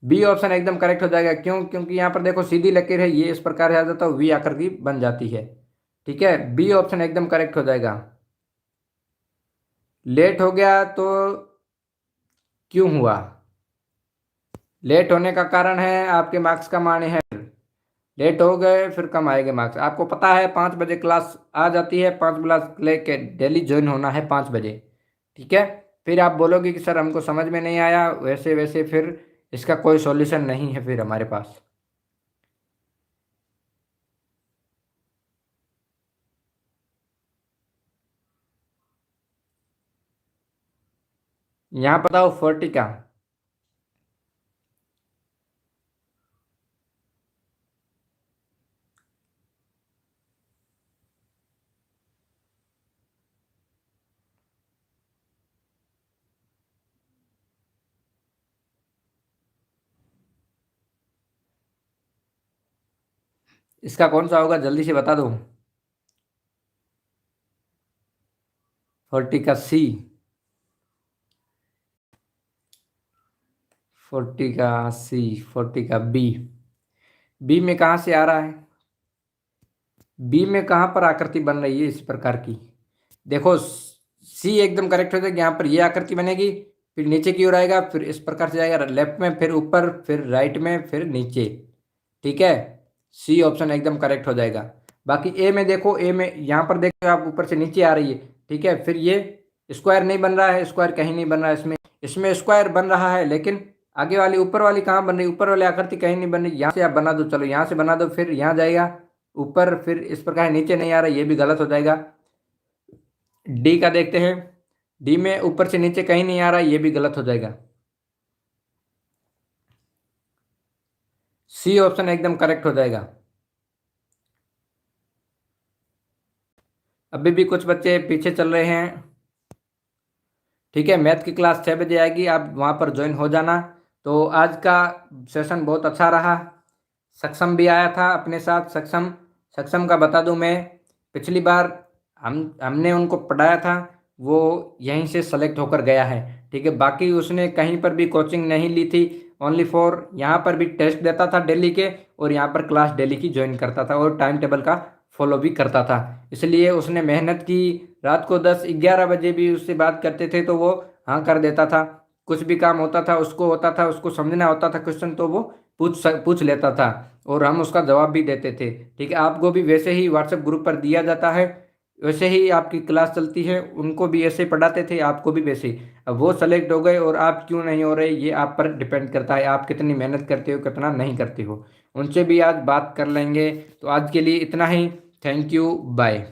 बी ऑप्शन एकदम करेक्ट हो जाएगा। क्यों? क्योंकि यहाँ पर देखो सीधी लकीर है, ये इस प्रकार से आ जाता है, वी आकृति बन जाती है। ठीक है, बी ऑप्शन एकदम करेक्ट हो जाएगा। लेट हो गया तो क्यों हुआ? लेट होने का कारण है आपके मार्क्स कम आने हैं। लेट हो गए फिर कम आएंगे मार्क्स। आपको पता है 5 बजे क्लास आ जाती है, 5 क्लास लेके डेली ज्वाइन होना है 5 बजे। ठीक है, फिर आप बोलोगे कि सर हमको समझ में नहीं आया, वैसे वैसे फिर इसका कोई सॉल्यूशन नहीं है फिर हमारे पास। यहाँ बताओ 40 का। इसका कौन सा होगा, जल्दी से बता दो। 40 का सी। 40 का सी। 40 का बी। बी में कहाँ से आ रहा है? बी में कहाँ पर आकृति बन रही है इस प्रकार की? देखो सी एकदम करेक्ट हो जाएगी। यहाँ पर ये आकृति बनेगी, फिर नीचे की ओर आएगा, फिर इस प्रकार से जाएगा लेफ्ट में, फिर ऊपर, फिर राइट में, फिर नीचे। ठीक है, सी ऑप्शन एकदम करेक्ट हो जाएगा। बाकी ए में देखो, ए में यहाँ पर देखो आप ऊपर से नीचे आ रही है। ठीक है, फिर ये स्क्वायर नहीं बन रहा है, स्क्वायर कहीं नहीं बन रहा है इसमें। इसमें स्क्वायर बन रहा है लेकिन आगे वाली ऊपर वाली कहाँ बन रही? ऊपर वाली आकृति कहीं नहीं बन रही। यहाँ से आप बना दो, चलो यहाँ से बना दो, फिर यहाँ जाएगा ऊपर, फिर इस प्रकार नीचे नहीं आ रहा, ये भी गलत हो जाएगा। डी का देखते हैं। डी में ऊपर से नीचे कहीं नहीं आ रहा, ये भी गलत हो जाएगा। सी ऑप्शन एकदम करेक्ट हो जाएगा। अभी भी कुछ बच्चे पीछे चल रहे हैं। ठीक है, मैथ की क्लास 6 बजे आएगी, आप वहाँ पर ज्वाइन हो जाना। तो आज का सेशन बहुत अच्छा रहा। सक्षम भी आया था अपने साथ। सक्षम सक्षम का बता दूं मैं, पिछली बार हमने उनको पढ़ाया था, वो यहीं से सेलेक्ट होकर गया है। ठीक है, बाकी उसने कहीं पर भी कोचिंग नहीं ली थी। ओनली फॉर यहाँ पर भी टेस्ट देता था डेली के, और यहाँ पर क्लास डेली की ज्वाइन करता था, और टाइम टेबल का फॉलो भी करता था। इसलिए उसने मेहनत की। रात को 10-11 बजे भी उससे बात करते थे तो वो हाँ कर देता था। कुछ भी काम होता था, उसको होता था, उसको समझना होता था क्वेश्चन, तो वो पूछ लेता था, और हम उसका जवाब भी देते थे। ठीक है, आपको भी वैसे ही व्हाट्सएप ग्रुप पर दिया जाता है, वैसे ही आपकी क्लास चलती है। उनको भी ऐसे पढ़ाते थे, आपको भी वैसे ही। अब वो सेलेक्ट हो गए और आप क्यों नहीं हो रहे, ये आप पर डिपेंड करता है, आप कितनी मेहनत करते हो, कितना नहीं करते हो। उनसे भी आज बात कर लेंगे। तो आज के लिए इतना ही। Thank you, bye.